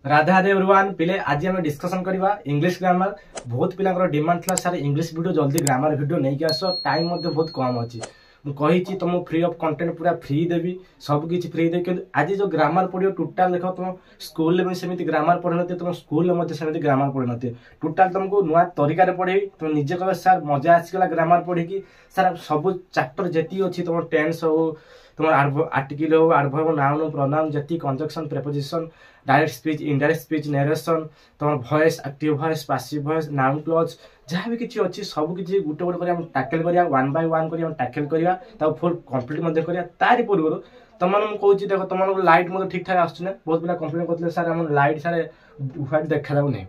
Radha Radhe everyone पिले आज आम डिस्कसन करवा इंग्लिश ग्रामर। बहुत पिला डिमांड था सर इंग्लिश वीडियो जल्दी ग्रामर वीडियो नहीं आस टाइम बहुत कम अच्छी मुझे तुमको फ्री ऑफ कंटेंट पूरा फ्री देवी सबकि फ्री देवी कि आज जो ग्रामर पढ़ो टोटाल देख तुम स्कूल में सेमती ग्रामर पढ़ी न तुम स्कूल में सेमती ग्रामर पढ़ी न टोटाल तुमको नुआ तरीका पढ़ेबी तुम निजे कह सार मजा आसगला ग्रामर पढ़ी सार सब चैप्टर जी अच्छी तुम टेन्स हो तुम आर्टिकल हो एडवर्ब नाउन प्रोनाउन जी conjunction preposition direct speech indirect speech narration तुम voice active voice passive voice noun clause जहाँ भी किसी अच्छी सब किसी गोटे गोटे कर टैकल करिया वन बाय वन कर टैकल करिया फुल कंप्लीट करिया तारि पूर्व तुम कहूँ देख तुम लाइट मतलब ठीक ठाक आस बहुत पिला कंप्लेन करते सार आम लाइट सारे व्हाइट देखा जाऊनी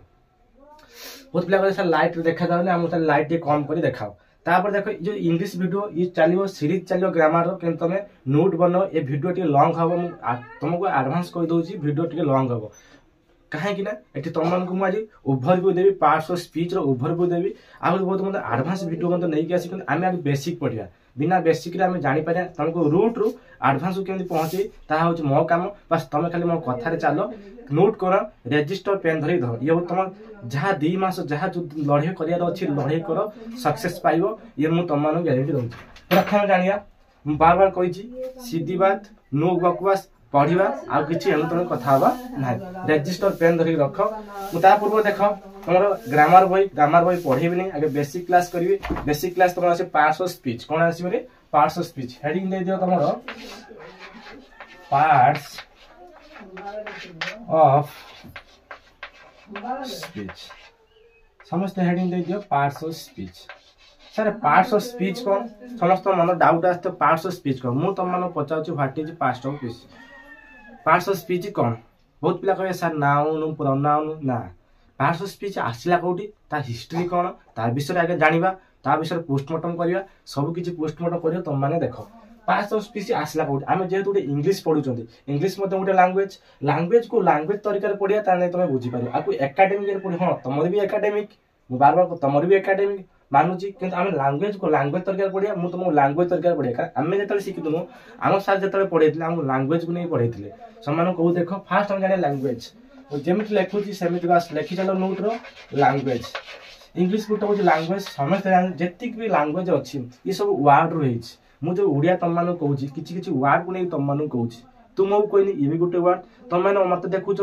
बहुत पिला सर लाइट देखा जाऊनी आम सर लाइट कम कर देखाओ तापर देख जो इंग्लिश वीडियो ये चलो सीरीज चलो ग्रामर कि तुम नोट बनो ये वीडियो टे लंग हम तुमको एडवांस कर दूसरी वीडियो टे लंग हम कहीं ये तुमको मुझे overview Devi parts of speech overview देवी आज बहुत मतलब एडवांस वीडियो मतलब नहीं आसी आम आगे बेसिक पढ़ा बिना बेसिक आम जापर तुमको रूट रू एडवांस को केमती पहुँचे ताहा हूँ मो काम बस तुम खाली मो कथार चल नोट कर रेजिस्टर पेन धरी धर ये तुम जहाँ 2 मास जहाँ जो लड़े कर लड़े कर सक्सेस पाइब ये मुझे तुम ग्यारंटी दूँ प्रथम जानिया बार बार कही सीधी बात नो बकवास पढ़ा आउ कि तुम कथा ना रेजिस्टर पेन धरिक रख मुझे पूर्व देख तुम ग्रामर बही पढ़ेबी आगे बेसिक क्लास करी बेसिक क्लास तुम आसे पार्ट्स ऑफ स्पीच कौन आस पार्ट्स ऑफ स्पीच हेडिंग दे दियो तुम पार्ट्स ऑफ स्पीच समस्त हेडिंग दे दियो parts of speech sir parts of speech कौन समस्त मन डाउट आस पार्ट्स ऑफ स्पीच कौन मुझे तुम पचार what is parts of speech parts of speech कौन बहुत पिला कहे सर नाउन प्रोनाउन ना पार्ट्स ऑफ स्पीच आसला कौटी ता हिस्ट्री कौन ता विषय आगे जानिबा ता विषय पोस्टमार्टम करिया सब किछि पोस्टमार्टम करियो तुम माने देखो पार्ट्स ऑफ स्पीच आसला कौटी आमे जेहेतु गोटे इंग्लिश पढुचंती इंग्लिश मध्ये गोटे लैंग्वेज को लैंग्वेज तरीका रे पढिया ता नै तुम बुझी पारियो आकु एकेडमिक रे पढि हां तमर भी एकेडमिक बार बार तमर भी एकेडमिक मानुची किंतु आम लैंग्वेज को लैंग्वेज तरीका पढ़िया मुझे तुमको लैंग्वेज तरीका पढ़िया आम जो शिखुनु आम सार जो पढ़े आम लैंग्वेज को नहीं पढ़े से कहू देख फास्ट हम जाने लैंग्वेज जमी लिखुची सेमती बस लिखी चलो नोट रो लैंग्वेज इंग्लिश गोटे हूँ लैंग्वेज समस्त जी भी लैंग्वेज अच्छी ये सब वार्ड रही मुझे ओडिया तुम मानक कहूँ किसी वार्ड को नहीं तुम मानक कहूँ तुमको कहनी ये भी गोटे वार्ड तुम मैंने मत देखुच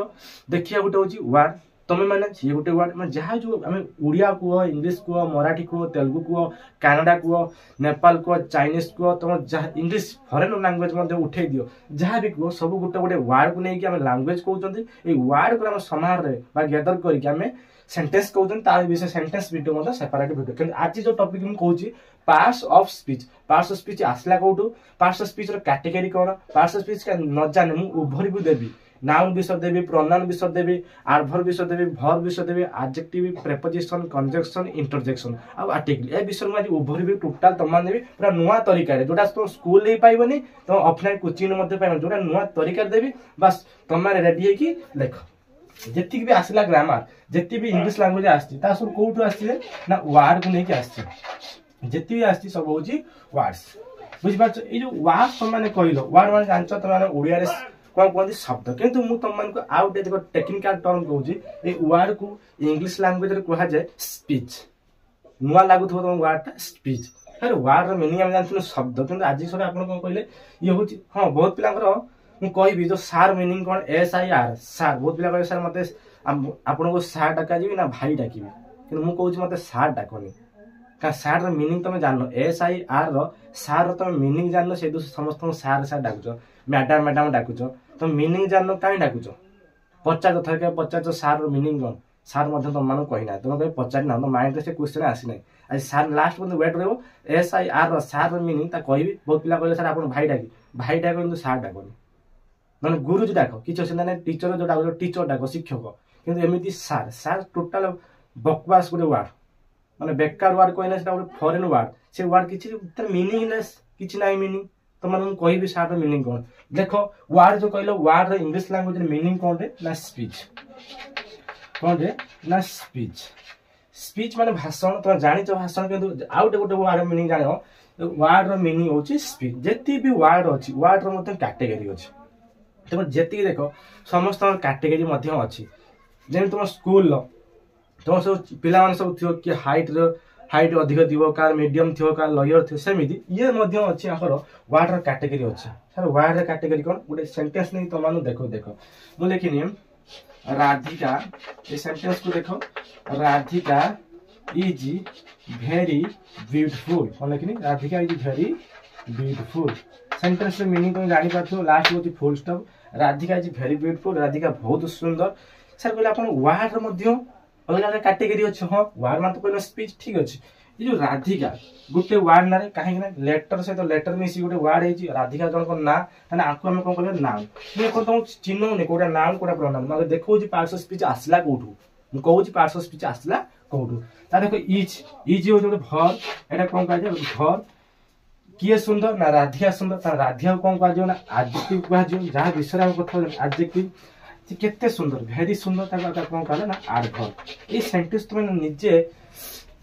देखिए गोटे हूँ वार्ड तुम मैंने ये गोटे वार्ड मैं जहाँ जो आम ओडिया कह इंग्लिश कह मराठी कह तेलुगु कह कनाडा कह नेपाल कह चाइनीज कह तुम जहाँ इंग्लिश फरेन लैंग्वेज उठे दियो जहाँ भी कह सब गोटे गोटे वार्ड को लेकिन आम लैंग्वेज कहते ये वार्ड को समारोह गैदर करके सेंटेंस कहते विषय सेंटेंस वीडियो सेपरेट वीडियो कि आज जो टॉपिक मुझे कहूँ पार्ट्स ऑफ स्पीच आसला कौटू पार्ट्स ऑफ स्पीच कैटेगरी कौन पार्ट्स ऑफ स्पीच न जाने मुझे ओभरव्यू देवी नाउन विषय देवी प्रोनाउन विषय देवी एडवर्ब विषय देवी वर्ब विषय देवी adjective preposition conjunction interjection uh article a विषय में ओभरव्यू टोटाल तुम देवी पूरा नुआ तरीका जोटा तुम स्कूल नहीं पाइबनी तुम ऑफलाइन कोचिंग पाइबनी जोटा नुआ तरीका देवी बस तुम रेडी है देख जी भी आसला ग्रामर जी भी इंग्लिश लैंग्वेज आसी सब कौटू आसे ना वार्ड को लेकिन आसी भी आसी सब हूँ वार्ड्स बुझिपार ये जो वार्ड तुमने कहल वार्ड मैंने जानच तुमने ओडिया कौन कहते शब्द किंतु मुझे तुमको आउ गोटे देख टेक्निकाल टर्म कहूँ ये वार्ड को इंग्लिश लैंग्वेज कह जाए स्पीच नुआ लगुव तुम वार्डटा स्पीच फिर वार्ड मीनिंग आम जानते शब्द कि आज सब आप कहले ये हूँ हाँ बहुत पिलांकर मुझे कहबी जो सार मीनिंग कौन SIR सार बहुत पिला कहे सार मत आपको सार डाक ना भाई डाकबी कि मुझे कहूँ मत सार डाकनी क्या सार मीनिंग तुम जान SIR सार तुम मीनिंग जान से समस्त सार सार डाकुच मैडम मैडम डाकुच तुम मीनिंग जान कहीं डाकुच पचार थे पचार सार मीनिंग कौन सार तुम मानक कहना तुम कहीं पचार ना माइंड से क्वेश्चन आसी ना आज सार लास्ट पॉइंट वेट रही SIR सार मीनिंग कहबी बहुत पिला कहले सार आप भाई डाक सार डाकनी मैंने गुरुजी डाक किसी अच्छे टीचर जो डाक टीचर डाक शिक्षक किंतु एमती सार सार टोटाल बकवास गोटे वार्ड माने बेकार वार्ड कहना से गोटे फरेन वार्ड से वार्ड किसी मीनिंगलेस किसी ना मीनिंग तुम मैंने कहबी सार मीनिंग कौन देख वार्ड जो कहल वार्ड इंग्लिश लैंग्वेज मीनिंग कौन ना स्पीच कौन ना स्पीच स्पीच माने भाषण तुम जानी भाषण कि आउटे गोटे वार्ड मीनिंग जान वार्ड मीनिंग हूँ स्पीच जी भी वार्ड अच्छी वार्ड कैटेगरी अच्छी तुम जी देख समस्त कैटेगरी अच्छी जेम तुम स्कूल तुम सब पिला सब थी कि हाइट अधिक थी कार मीडियम थी कार लयर थी सेमती ये अच्छी आपर वार्ड कैटेगरी अच्छे सर वार्ड कैटेगरी कौन गोटे सेंटेंस नहीं तुम देख देख मुझे लिखिनी राधिका ये सेंटेंस को देख राधिका इज वेरी ब्यूटीफुल कौन लिखिनी Radhika is very beautiful sentence meaning तुम जानी पार्थ लास्ट हूँ full stop Radhika is very beautiful Radhika बहुत सुंदर सर कहले आप वार्ड अलग अलग कैटेगरी अच्छे हाँ वार्ड मान तो कहना स्पीच ठीक अच्छे ये जो राधिका गोटे वार्ड ना कहीं लेटर सहित लेटर मिसी गोटे वार्ड है राधिका जन ना आपको आम कौन कह नाम मुझे तुम चिन्हनी कौटा नाम कौटा प्रोनाउन देखो पार्ट्स ऑफ स्पीच आसला कौटू मुझे कहूँ पार्ट्स ऑफ स्पीच आसला कौटू ता देखो इज हूँ गोटे भर एटा कौन कह भर किए सुंदर ना राधिका सुंदर राधिका कौन कह एडजेक्टिव कह जहाँ विषय में कथा एडजेक्टिव केते सुंदर भेरी सुंदर कौन कह ना एडवर्ब ये सेंटेंस तुम निजे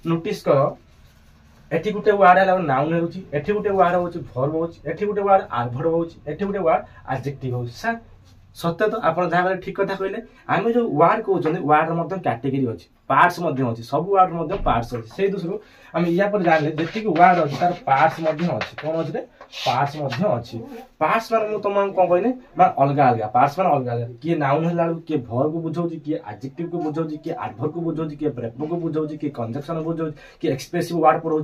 नोटिस कर एठी गुटे वार्ड है नाउन होची एठी गुटे वार्ड होची वर्ब होची एठी गुटे वार्ड एडवर्ब होची एठी गुटे वार्ड एडजेक्टिव होची सर सत्य तो आपण जहाँ ठीक कथा कहले आम जो वार्ड कहते वार्ड मध्य कैटेगरी अच्छी पार्ट्स अच्छी सब वार्ड मध्य पार्ट्स अच्छी से दूसरू आम या पर जानले जी वार्ड अच्छी तार पार्ट्स अच्छी कौन अच्छे पार्ट्स अच्छी पार्ट्स मान तुम कौन कहने अलग अलग पार्ट्स मान अलग अलग किए नाउन है किए भर को बुझाऊँ किए एडजेक्टिव को बुझाऊँ किए एडवर्ब को बुझाऊँ किए प्रेपो को बुझाऊँ किए कंजक्शन बुझाऊँ किए एक्सप्रेसिव वार्ड पढ़ाऊँ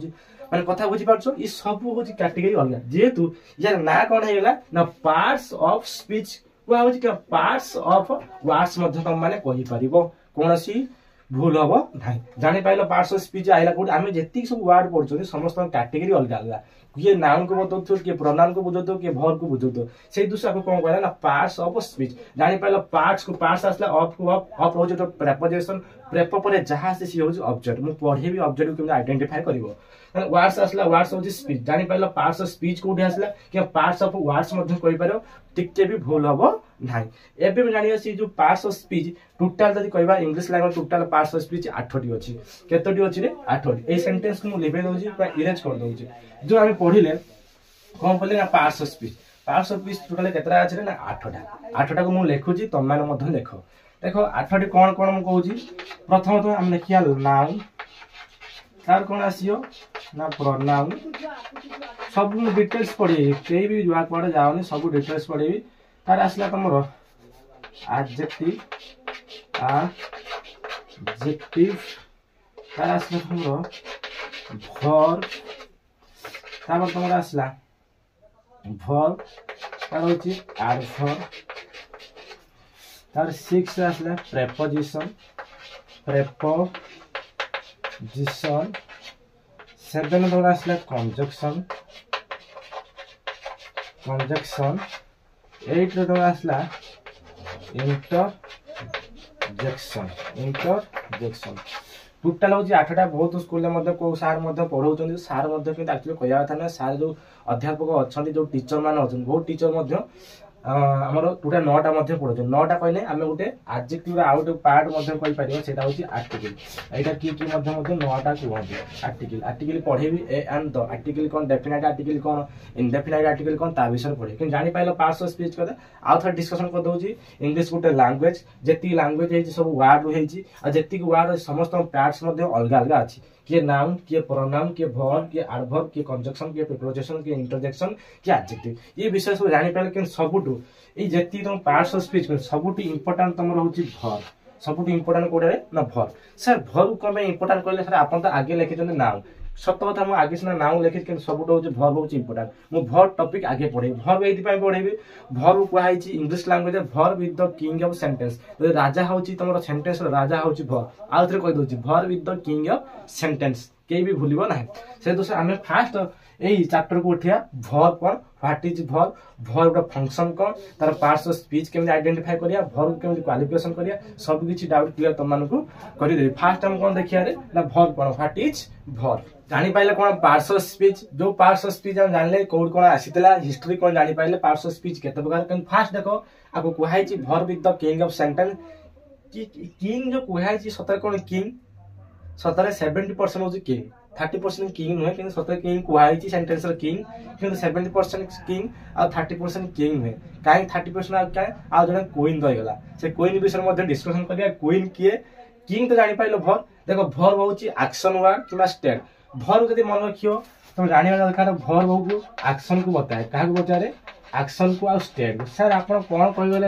मैंने कथा बुझीपार ये सब हूँ कैटेगरी अलग जेहेतु यार ना कौन है ना पार्ट्स ऑफ स्पीच क्या पार्ट्स ऑफ वार्ड्स तुम मैंने कहीपर कौन भूल हम ना जानी पाइल पार्ट्स ऑफ स्पीच आइला कौट आम जी सब वार्ड पढ़ुं समस्त कैटेगरी अलग अलग किए नाउन को बताऊ किए प्रोनाउन को बुझाऊ किए भर को बुझाऊ से दूसरा आपको कौन कहला ना पार्ट्स ऑफ स्पीच जानी पाइल पार्ट्स को पार्ट्स आसला ऑफ को ऑफ हूँ जो प्रेपोजिशन प्रेपो पर जहाँ से सी हूँ ऑब्जेक्ट मुझे पढ़ेबी ऑब्जेक्ट को आइडेंटिफाई कर वार्ड्स आसला वार्ड्स हूँ स्पीच जानी पाइल पार्ट्स ऑफ स्पीच कौटी आसला कि पार्ट्स ऑफ वार्ड्स कहीपर टिके भी भूल हम ना एवं जाना जो पार्ट्स ऑफ स्पीच टोटाल जब कह English language total parts of speech 8टी अच्छी केतोटी अच्छी रे 8टी ये सेंटेंस को लिखे दूसरी इरेज कर दूसरी जो आम पढ़ले कौन पढ़ले ना पार्ट्स ऑफ स्पीच टोटाल केतटा अच्छे ना 8टा को मुझे लिखुची तुम मैंने लेख देख 8टी कौन कौन मुझे प्रथम तो आम लिखा नाउन तार कौन आसो ना प्रोनाउन सब डिटेल्स पढ़े कहीं भी जुआ कड़े जाओनी सब डिटेल्स पढ़ेबी तार आसला तुम एडजेक्टिव तार आसला तुम वर्ब तापर तुम आसला वर्ब तार होची एडवर्ब तार 6 आसला प्रेपोजिशन 7 तुम आसला कंजक्शन 8 तुम आसला इंटरजेक्शन टोटाल हूँ 8टा बहुत स्कूल सार पढ़ाऊँ सार एक्चुअली कहवा कथा ना सार जो अध्यापक अच्छा जो टीचर मैंने अच्छा बहुत टीचर आमर टोटा 9टा पढ़े 9टा कहले आम गोटे एडजेक्टिव आउ गोटे पार्ट कहीपर से आर्टिकल यहाँ कि 9टा कहते आर्टिकल पढ़ेबी ए एंड द आर्टिकल कौन डेफिनाइट आर्टिकल कौन इनडेफिनाइट आर्टिकल कौन ता विषय पढ़े कि जानी पाइल पार्ट्स ऑफ स्पीच कदे आउ थे डिस्कशन कर दूसरी इंग्लिश गोटे लैंग्वेज जी लैंग्वेज है सब वार्ड होती वार्ड समस्त पार्ट्स अलग अलग अच्छी किए नाउन किए प्रोनाउन किए वर्ब किए एडवर्ब किए कंजक्शन किए प्रिपोजिशन किए इंटरजेक्शन किए एडजेक्टिव ये विषय सब जानी पाइल कि सबुठू ये तुम पार्ट्स ऑफ स्पीच सबुठू इंपोर्टाट तुम रोचे भर सबुठू इंपोर्टाट कौटे ना भर सर भर कौन इंपोर्टाट कहले सर आप आगे लिखिं नाउन सत कथा मुझे आगे सीना नाउन लिखी सब भर्व हूँ इंपोर्टाट मुझे भर्व टॉपिक आगे पढ़े भर्व ये पढ़ेबी भर्व कहुई English language verb with the king of sentence राजा हूँ तुम सेंटेंस राजा हूँ भर्व आउ थे कहीदे verb with the king of sentence कहीं भी भूल ना से दूसरे आम फास्ट यही चैप्टर को उठा भर्व कौन व्हाट इज भर्व भर्व गोटे फंक्शन कौन तार पार्ट्स ऑफ स्पीच केमी आइडेंटिफाई करिया भर्व केमी क्वालिफिकेशन करिया सब किसी डाउट क्लियर तुम मानू करदेवी फास्ट हम कौन देखिए ना भर्व कौन व्हाट इज भर्व जानी पाइले कौन पार्ट्स ऑफ स्पीच जो पार्ट्स ऑफ स्पीच हम जानले कौन कौन आसीला हिस्ट्री कौन जानी पाइले पार्ट्स ऑफ स्पीच केते प्रकार फास्ट देखो आपको कहुई verb with the king of sentence king जो कहुई सतरे कौन किंग सतरे 70% हूँ किंग 30% किंग नुहे कि सतरे किंग कुहाई सेंटेंस किंग कि 70% किंग आ 30% किंग नुहे कहीं 30% आ जने क्वीन रहीगला से क्वीन विषय में डिस्कशन करिया क्वीन किए किंग तो जानी पाइलो भर देखो भर होची एक्शन वर्ड किबा स्टेट भर जदी मन रखियो तो जानिबा दरकार भर को एक्शन को बताए काहा को बचारे एक्शन को आ स्टेट सर आपण कोन कहले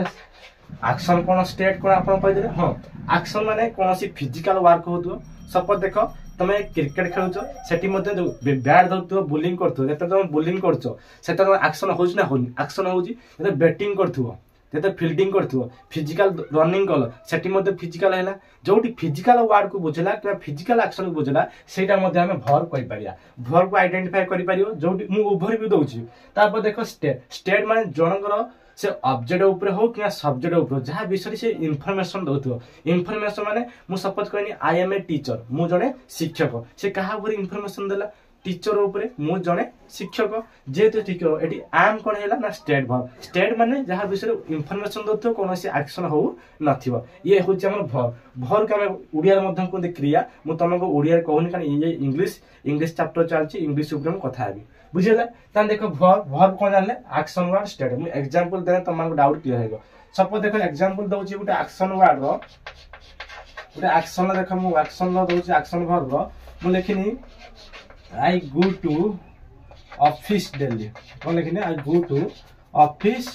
एक्शन कोन स्टेट कोन आपण कहले हां एक्शन माने कोनसी फिजिकल वर्क होतो सपोज देखो तमे क्रिकेट खेलुछो सेठी मध्ये बैट धरतो बोलिंग करतो जते तुम बोलिंग करछो सेटा एक्शन होउछ ना होनी एक्शन होउची जते बैटिंग करथुओ जते फील्डिंग करथुओ फिजिकल रनिंग कल सेठी मध्ये फिजिकल हैला जोटी फिजिकल वर्ड को बुझला कि फिजिकल एक्शन को बुझला सेटा मध्ये हमें भर कहि परिया भर को आइडेंटिफाई करि परियो जोटी मु ओभर भी दोउची तापर देखो स्टेट माने जनकर से ऑब्जेक्ट ऊपर हो कि सब्जेक्ट ऊपर जहाँ विषय से इनफॉरमेशन दउथो इनफॉरमेशन माने मु सपोज कहनी आई एम ए टीचर मु जने शिक्षक से कहा ऊपर इनफॉरमेशन देला टीचर ऊपर मु जने शिक्षक जेतु टीचर एटी आम कोन हैला ना स्टेट माने जहाँ विषय इनफॉरमेशन दउथो कोनोसी एक्शन हो नथिबो ये होछ हमर भर के हम उड़िया मध्ये कोन क्रिया मु तमको उड़िया कहूनी कारण ये इंग्लिश चैप्टर चलची इंग्लिश ऊपर हम कथा हेबी बुझिला तान देखो भर कोन जानले एक्शन वर्ड स्टेट मु एग्जांपल देना तमको डाउट क्लियर हेगो सपोज देखो एग्जांपल दउची गुटे एक्शन वर्ड रो गुटे एक्शन देखो मु एक्शन रो दउची एक्शन वर्ब रो मु लिखिनी I go to office daily कोन लिखिनी I go to office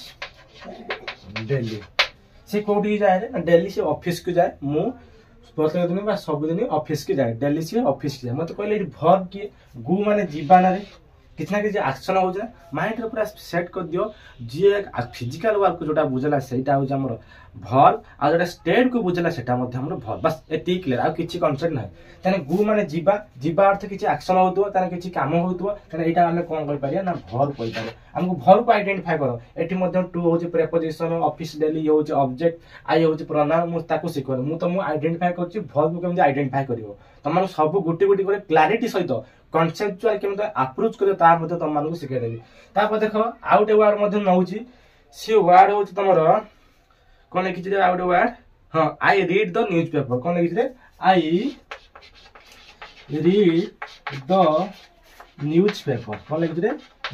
daily से कोठी जाए ना डेली से ऑफिस को जाए मु प्रत्येक दिन बा सब दिन ऑफिस के जाए डेली से ऑफिस के जाए मत कहले वर्ब की गु माने जीवाना रे कितना कि एक्शन हो जाए माइंड रे पूरा सेट कर दियो जे फिजिकल वर्क को जोटा बुझला सेटा हो हमर भर आ जोटा स्टेट को बुझला सेटा मध्ये हमर भर बस एती क्लियर आ किछि कांसेप्ट नै तने गु माने जीवा अर्थ किछि एक्शन होतो तने किछि काम होतो तने एटा हमें कोन कर पारिया ना भर कहि पारे हमको भर को आइडेंटिफाई करो एटी मध्ये टू होछि प्रीपोजिशन ऑफिस डेली होछि ऑब्जेक्ट आई होछि प्रोनाउन मु ताको सिखो मु तो मु आइडेंटिफाई करछि भर को केमि आइडेंटिफाई करिवो तमन सब गुटी गुटी करे क्लैरिटी सहित कॉन्सेप्चुअल केमि अप्रोच करे ता मध्ये तमन को सिखै देबी तापर देखो आउट वर्ड मध्ये नउछि से वर्ड होछि तमरो कोन लिखि जे आउट वर्ड हां आई रीड द न्यूज़पेपर कोन लिखि जे आई रीड द न्यूज़पेपर कोन लिखि जे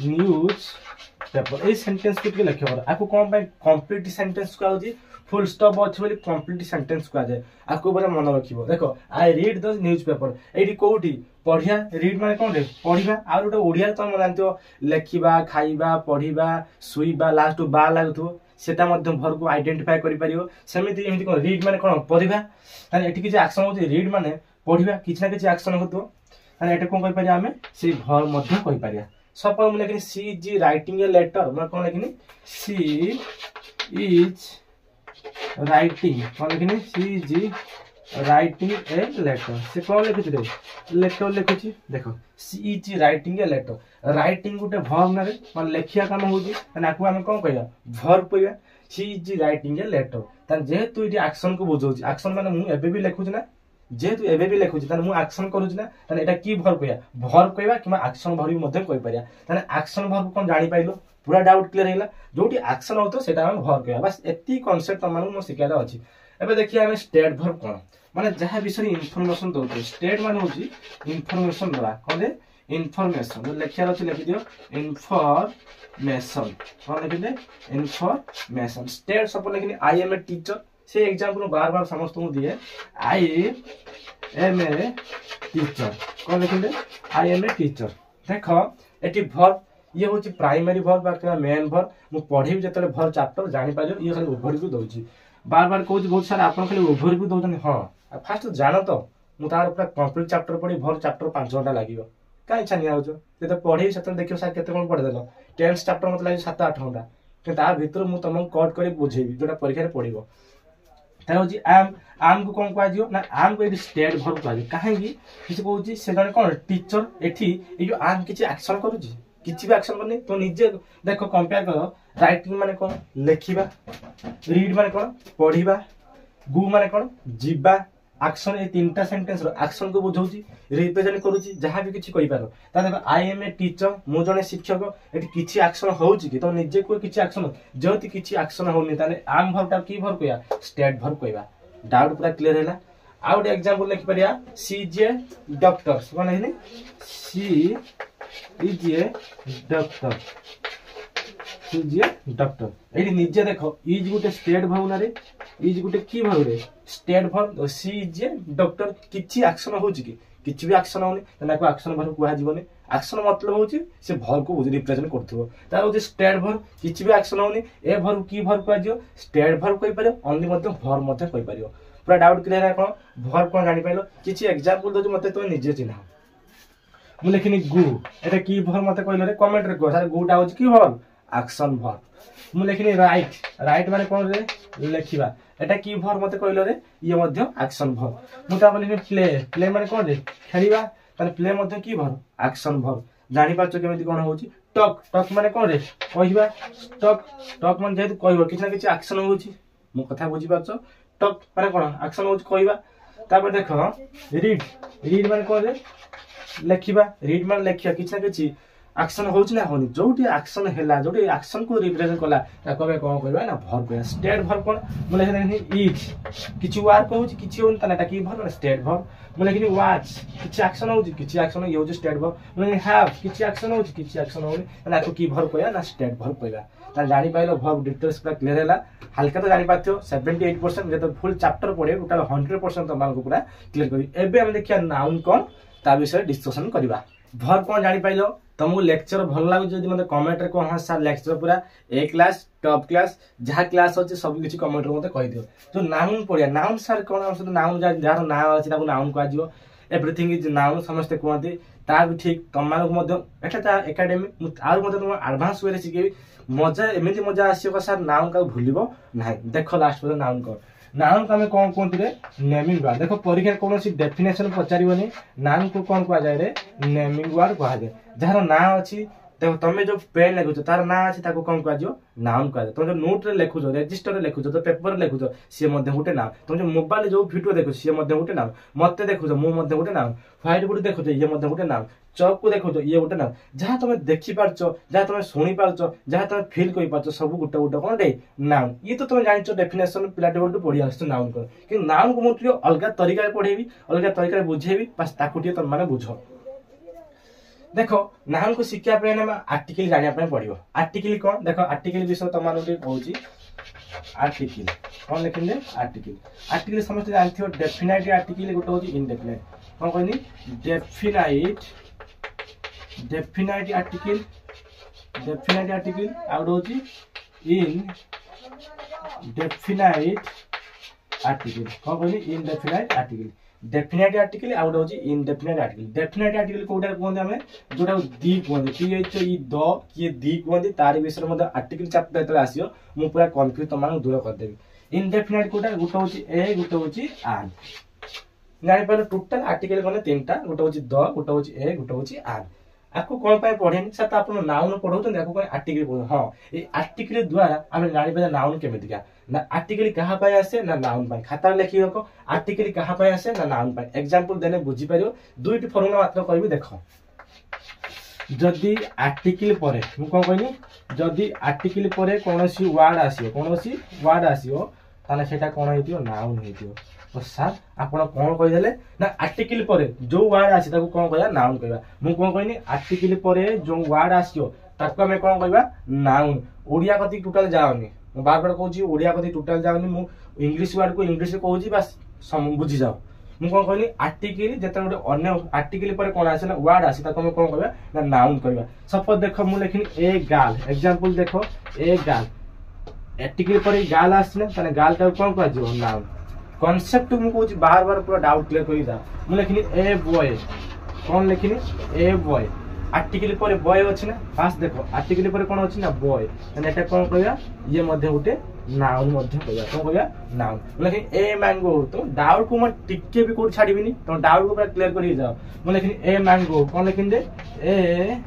न्यूज़पेपर ए सेंटेंस को लिखियो आको कोन बाय कंप्लीट सेंटेंस को आउजी फुल स्टॉप अछि बोली कंप्लीट सेंटेंस को आ जाए आको बरे मन रखिबो देखो आई रीड द न्यूज़पेपर एडी कोठी पढ़िया रीड माने कोन रे पढ़िबा आ गोटे ओडिया त हम जानतो लेखिबा खाइबा पढ़िबा सुइबा लास्ट बा लागथो सेटा मध्यम भर को आइडेंटिफाई करि परियो सेमिति एमिति कोन रीड माने कोन पढ़िबा ताने एठी कि जे एक्शन होती रीड माने पढ़िबा किछ ना किछ एक्शन होतो ताने एटा कोन कहि परिया हमें से भर मध्य कहि परिया सपोज हम लेकिन सी जी राइटिंग ए लेटर मैं कोन लेकिन सी इज राइटिंग कोन लेकिन सी जी राइटिंग ए लेटर से कोन लिखि रे लेटर लिखुची देखो she is writing a letter writing गुटे वर्ब ना रे मन लेखिया काम होजी नाकु हम कोन कहया वर्ब कहया she is writing a letter त जेहेतु इडी एक्शन को बुझौची एक्शन माने मु एबे भी लिखुची ना जेहेतु एबे भी लिखुची त मु एक्शन करूची ना त एटा की वर्ब कहया वर्ब कहबा किमा एक्शन वर्ब भी मध्ये कहि परिया त एक्शन वर्ब कोन जानि पाइलो पूरा डाउट क्लियर हैला जोटी एक्शन होतो सेटा हम वर्ब कहया बस एती कांसेप्ट तमानु मो सिखादा अछि एबे देखिया हम स्टेट वर्ब कोन माने जहाँ विषय इनफॉरमेशन दउतो स्टेट माने होची इनफॉरमेशन दला कोने इनफॉरमेशन जो लिखिया अछि लिखि दियो इनफॉरमेशन कोन लिखि दे इनफॉरमेशन स्टेट सब लिखि आई एम ए टीचर से एग्जांपल बार बार समस्त को दिए आई एम ए टीचर कोन लिखि दे आई एम ए टीचर देखो एटी वर्ब ये होची प्राइमरी वर्ब बा मेन वर्ब मु पढिब जतले वर्ब चैप्टर जानि पाइलो ये खाली ओवरव्यू दउची बार बार कहूँ बहुत सारा आप खाली ओवरव्यू दौरान हाँ फास्ट जान तो मुझे पूरा कंप्लीट चैप्टर पढ़ी भर चैप्टर 5 घंटा लगे कहीं इच्छा नहीं जो पढ़े से देखियो सर केते कोन पढ़देल 10th चैप्टर मत लगे 7-8 घंटा कि ता भीतर मु तुमको कट कर बुझेबी जोटा परीक्षा रे पढ़िबो ता होजी आम को कोन कहजियो ना आम को स्टेट वर्ब कहजियो काहे कि किछ कहूची से जने कोन टीचर एठी ए जो आम किछ एक्शन करूची किछि भी एक्शन करनी तो निजे देखो कंपेयर करो राइटिंग माने कोन लेखिबा रीड माने कोन पढ़िबा गु माने कोन जीवा एक्शन ए तीनटा सेंटेंस रो एक्शन को बुझौची रिप्रेजेंट करूची जहां भी किछि कहि पारो ता देखो आई एम ए टीचर मु जने शिक्षक एटी किछि एक्शन होउची कि तो निजे को किछि एक्शन जति किछि एक्शन होनी ताने आम वर्ब ता की वर्ब कहया स्टेट वर्ब कहबा डाउट पूरा क्लियर हैला आ गोटे एग्जांपल लिखि परिया सी इज ए डॉक्टर कोन लिखिनी she is a doctor she is a doctor एठी निजे देखो इज गोटे स्टेट वर्ब ना रे इज गोटे की वर्ब रे state verb she is a doctor किछि एक्शन होउची कि किछि भी एक्शन होनी तना को एक्शन वर्ब कुहा जीवनी एक्शन मतलब होउची से वर्ब को रिप्रेजेंट करथबो ता होची स्टेट वर्ब किछि भी एक्शन होनी ए वर्ब की वर्ब कुहा जियो स्टेट वर्ब कहि पारे ओनली मतलब वर्ब मते कहि पारियो पूरा डाउट क्लियर है कोन वर्ब कोन जानि पाइलो किछि एग्जांपल दो मते तो निजे चिन्हा मु लेखिनी गु एटा की वर्ब मते कहलो रे कमेंट रे को सारे गुटा होची की वर्ब एक्शन वर्ब मु लेखिनी राइट राइट माने कोन रे लेखिबा एटा की वर्ब मते कहलो रे ये मध्य एक्शन वर्ब मु ता बोलिनी प्ले प्ले माने कोन रे खेलिबा ताले प्ले मध्य की वर्ब एक्शन वर्ब जानि पाछो केमिति कोन होउची टॉक टॉक माने कोन रे कहिबा टॉक टॉक माने जेतु कहिबो किछ ना किछ एक्शन होउची मु कथा बुझी पाछो टॉक माने कोन एक्शन होउची कहिबा तापर देखो रीड रीड माने कोन रे लेखिबा रीड माने लेखिया किछ ना किछ एक्शन होउची ना होनी जोटी एक्शन हैला जोटी एक्शन को रिप्रेजेंट करला ता कबे कोन कहबा ना वर्ब कहबा स्टेट वर्ब कोन मु लेखिनी इज किछि वर्ब होउची किछि होन तना ता की वर्ब स्टेट वर्ब मु लेखिनी वाच किछि एक्शन होउची किछि एक्शन ये होउची स्टेट वर्ब मु लेखिनी हैव किछि एक्शन होउची किछि एक्शन होनी तना को की वर्ब कहया ना स्टेट वर्ब कहबा ता जानि पाइलो वर्ब डिटेल्स पूरा क्लियर हैला हल्का तो जानि पाथ्यो 78% जे तो फुल चैप्टर पढे टोटल 100% तो मान को पूरा क्लियर करी एबे हम देखिया नाउन कोन ता विषय डिस्कशन करबा वर्ब कोन जानि पाइलो तुमको लेक्चर भल लागु जदि मते कमेंट रे को हां सर लेक्चर पूरा ए क्लास टॉप क्लास जहा क्लास होचे सब किछि कमेंट रे मते कहि दियो जो नाउन पडिया नाउन सर कोन हम सब नाउन जार ना अछि ताको नाउन को आजियो एवरीथिंग इज नाउन समस्त कोंती ता भी ठीक तमान को मते एटा ता एकेडमी आर मते तुम एडवांस वे रे सिकेबी मजा एमिति मजा आसियो का सर नाउन का भूलिबो नाही देखो लास्ट पर नाउन को नाउन का में कोन कोन रे नेमिंग वर्ड देखो परीक्षा कोनोसी डेफिनेशन पचारिबोनी नाउन को कोन को आ जाय रे नेमिंग वर्ड को आ जाय जहार ना अछि देखो तमे जो पेन लेखुछ तार ना अछि ताको कोन को आजो नाउन को आ जाय तुम जो नोट रे लेखुछ रजिस्टर रे लेखुछ तो पेपर रे लेखुछ से मध्ये गुटे नाम तुम जो मोबाइल जो वीडियो देखुछ से मध्ये गुटे नाम मते देखुछ मु मध्ये गुटे नाम व्हाइट बोर्ड देखुछ ये मध्ये गुटे नाम चौक को देखुछ ये गुटे नाम जहा तमे देखि पारछो जहा तमे सुनि पारछो जहा तमे फील करि पारछो सब गुटे गुटे कोन रे नाउन ये तो तमे जानिछो डेफिनेशन पिला टेबल टू पढि आछो नाउन को कि नाउन को मुटियो अलगा तरीका रे पढेबी अलगा तरीका रे बुझेबी बस ताकुटिए तम माने बुझो देखो नाउन को शिक्षा पे ना आर्टिकल जानिया पे पड़ियो आर्टिकल कोन देखो आर्टिकल विषय तमान उठी कहूची आर्टिकल कोन लिखिले आर्टिकल आर्टिकल समस्त जानथियो डेफिनाइट आर्टिकल गोटे होची इनडेफिनाइट कोन कहनी डेफिनाइट आर्टिकल आउट होची इन डेफिनाइट आर्टिकल कोन कहनी indefinite article definite article out होची इनडेफिनाइट आर्टिकल कोडा कोन हमें जोटा दी कोन टी एच ई द के दी कोन तार विषय मध्ये आर्टिकल चैप्टर तले आसियो मु पूरा कंफ्यूज तमान दूर कर देबी इनडेफिनाइट कोडा गुटे होची ए गुटे होची आन जानि पर टोटल आर्टिकल कोन तीनटा गुटे होची द गुटे होची ए गुटे होची आन आपको कोन पाए पढेनी सत आपण नाउन पढौतन आपको कोन आर्टिकल पढो हां ए आर्टिकल द्वारा हम जानि पर नाउन केमितिका ना आर्टिकल कहा पाए आसे ना नाउन पाए खाता लिखि रखो आर्टिकल कहा पाए आसे ना नाउन पाए एग्जांपल देने बुझी परियो दुईटी फॉर्मूला मात्र कहबी देखो जदी आर्टिकल परे मु कोन कहनी जदी आर्टिकल परे कोनोसी वर्ड आसीओ ताने सेटा कोन हेतियो नाउन हेतियो तो सर आपण कोन कहि देले ना आर्टिकल परे जो वर्ड आसी ताको कोन कहया नाउन कहबा मु कोन कहनी आर्टिकल परे जो वर्ड आसीओ ताको हम कोन कहबा नाउन ओडिया कति टोटल जाओनी बार बार कहूँ ओडिया कथी टोटल जाओनी मु इंग्लिश वर्ड को इंग्लिश कहूँ बस बुझी जाओ मु कोन कहनी आर्टिकल जेता गोटे अन्य आर्टिकल पर कोन आसे ना वर्ड आसी ताको हम कोन कहबा ना नाउन कहबा सपोज देखो मु लेखिनी ए गाल एग्जांपल देखो ए गाल आर्टिकल पर गाल आसी ना तने गाल का कोन कह जो नाउन कांसेप्ट मु कहूँ बार बार पूरा डाउट क्लियर करि जा मु लेखिनी ए बॉय कोन लेखिनी ए बॉय आर्टिकल पर बॉय अछि ना फास्ट देखो आर्टिकल पर कोन अछि ना बॉय तने एटा कोन कहया ये मध्ये गुटे नाउन मध्ये कहया कोन कहया नाउन लेकिन ए मैंगो तो डाउट को म टिके भी कोड छाडीबिनी तो डाउट को पूरा क्लियर करि जाओ म लेकिन ए मैंगो कोन लेकिन दे ए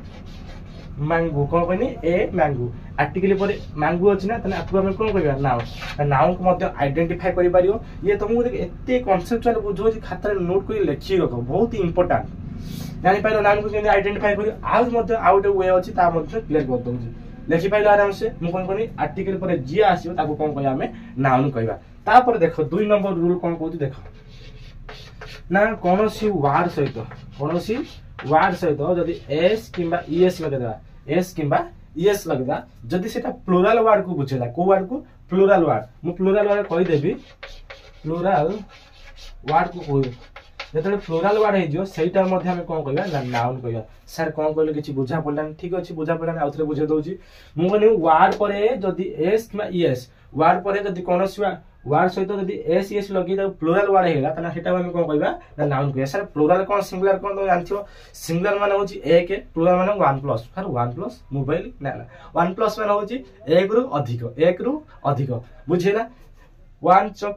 मैंगो कोन कहनी ए मैंगो आर्टिकल पर मैंगो अछि ना तने आपको हम कोन कहया नाउन नाउन को मध्ये आइडेंटिफाई करि पारियो ये तुमको एते कांसेप्चुअल बुझो जे खाता रे नोट करि लिखि रखो बहुत इंपोर्टेंट जानि पाइलो नाउन को केने आइडेंटिफाई करियो आउ मध्ये आउट वे अछि ता मध्ये क्लियर कर दउछि लिखि पाइलो आराम से मु कोन कोनी आर्टिकल पर जे आसीयो ताको कोन कहया हमें नाउन कहबा ता पर देखो 2 नंबर रूल कोन कहउछि देखो ना कौन सी वार्ड सहित जदि एस किंबा ईएस लगेदा एस किंबा ईएस लगेदा जदि सेटा प्लुराल वार्ड को बुझेला को वार्ड को प्लुराल वार्ड मु प्लुराल वार्ड कहि देबी प्लुराल वार्ड को कोइ जेतले प्लुराल वार्ड हे जो सेटा मध्ये हम कोन कहबा ना नाउन कहबा सर कोन कहले किछि बुझा पड़लान ठीक अछि बुझा पड़लान आउथरे बुझे दउची मु कहनी वार्ड परे जदि एस किंबा ईएस वार्ड परे जदि कोनोसी वार्ड सहित जदि एस ईएस लगी त प्लुराल वार्ड हेला तना सेटा हम कोन कहबा ना नाउन कहबा सर प्लुराल कोन सिंगुलर कोन तो जानथियो सिंगुलर माने होची एक प्लुराल माने 1 प्लस सर 1 प्लस मोबाइल ना 1 प्लस माने होची एक रु अधिक बुझिला 1 चक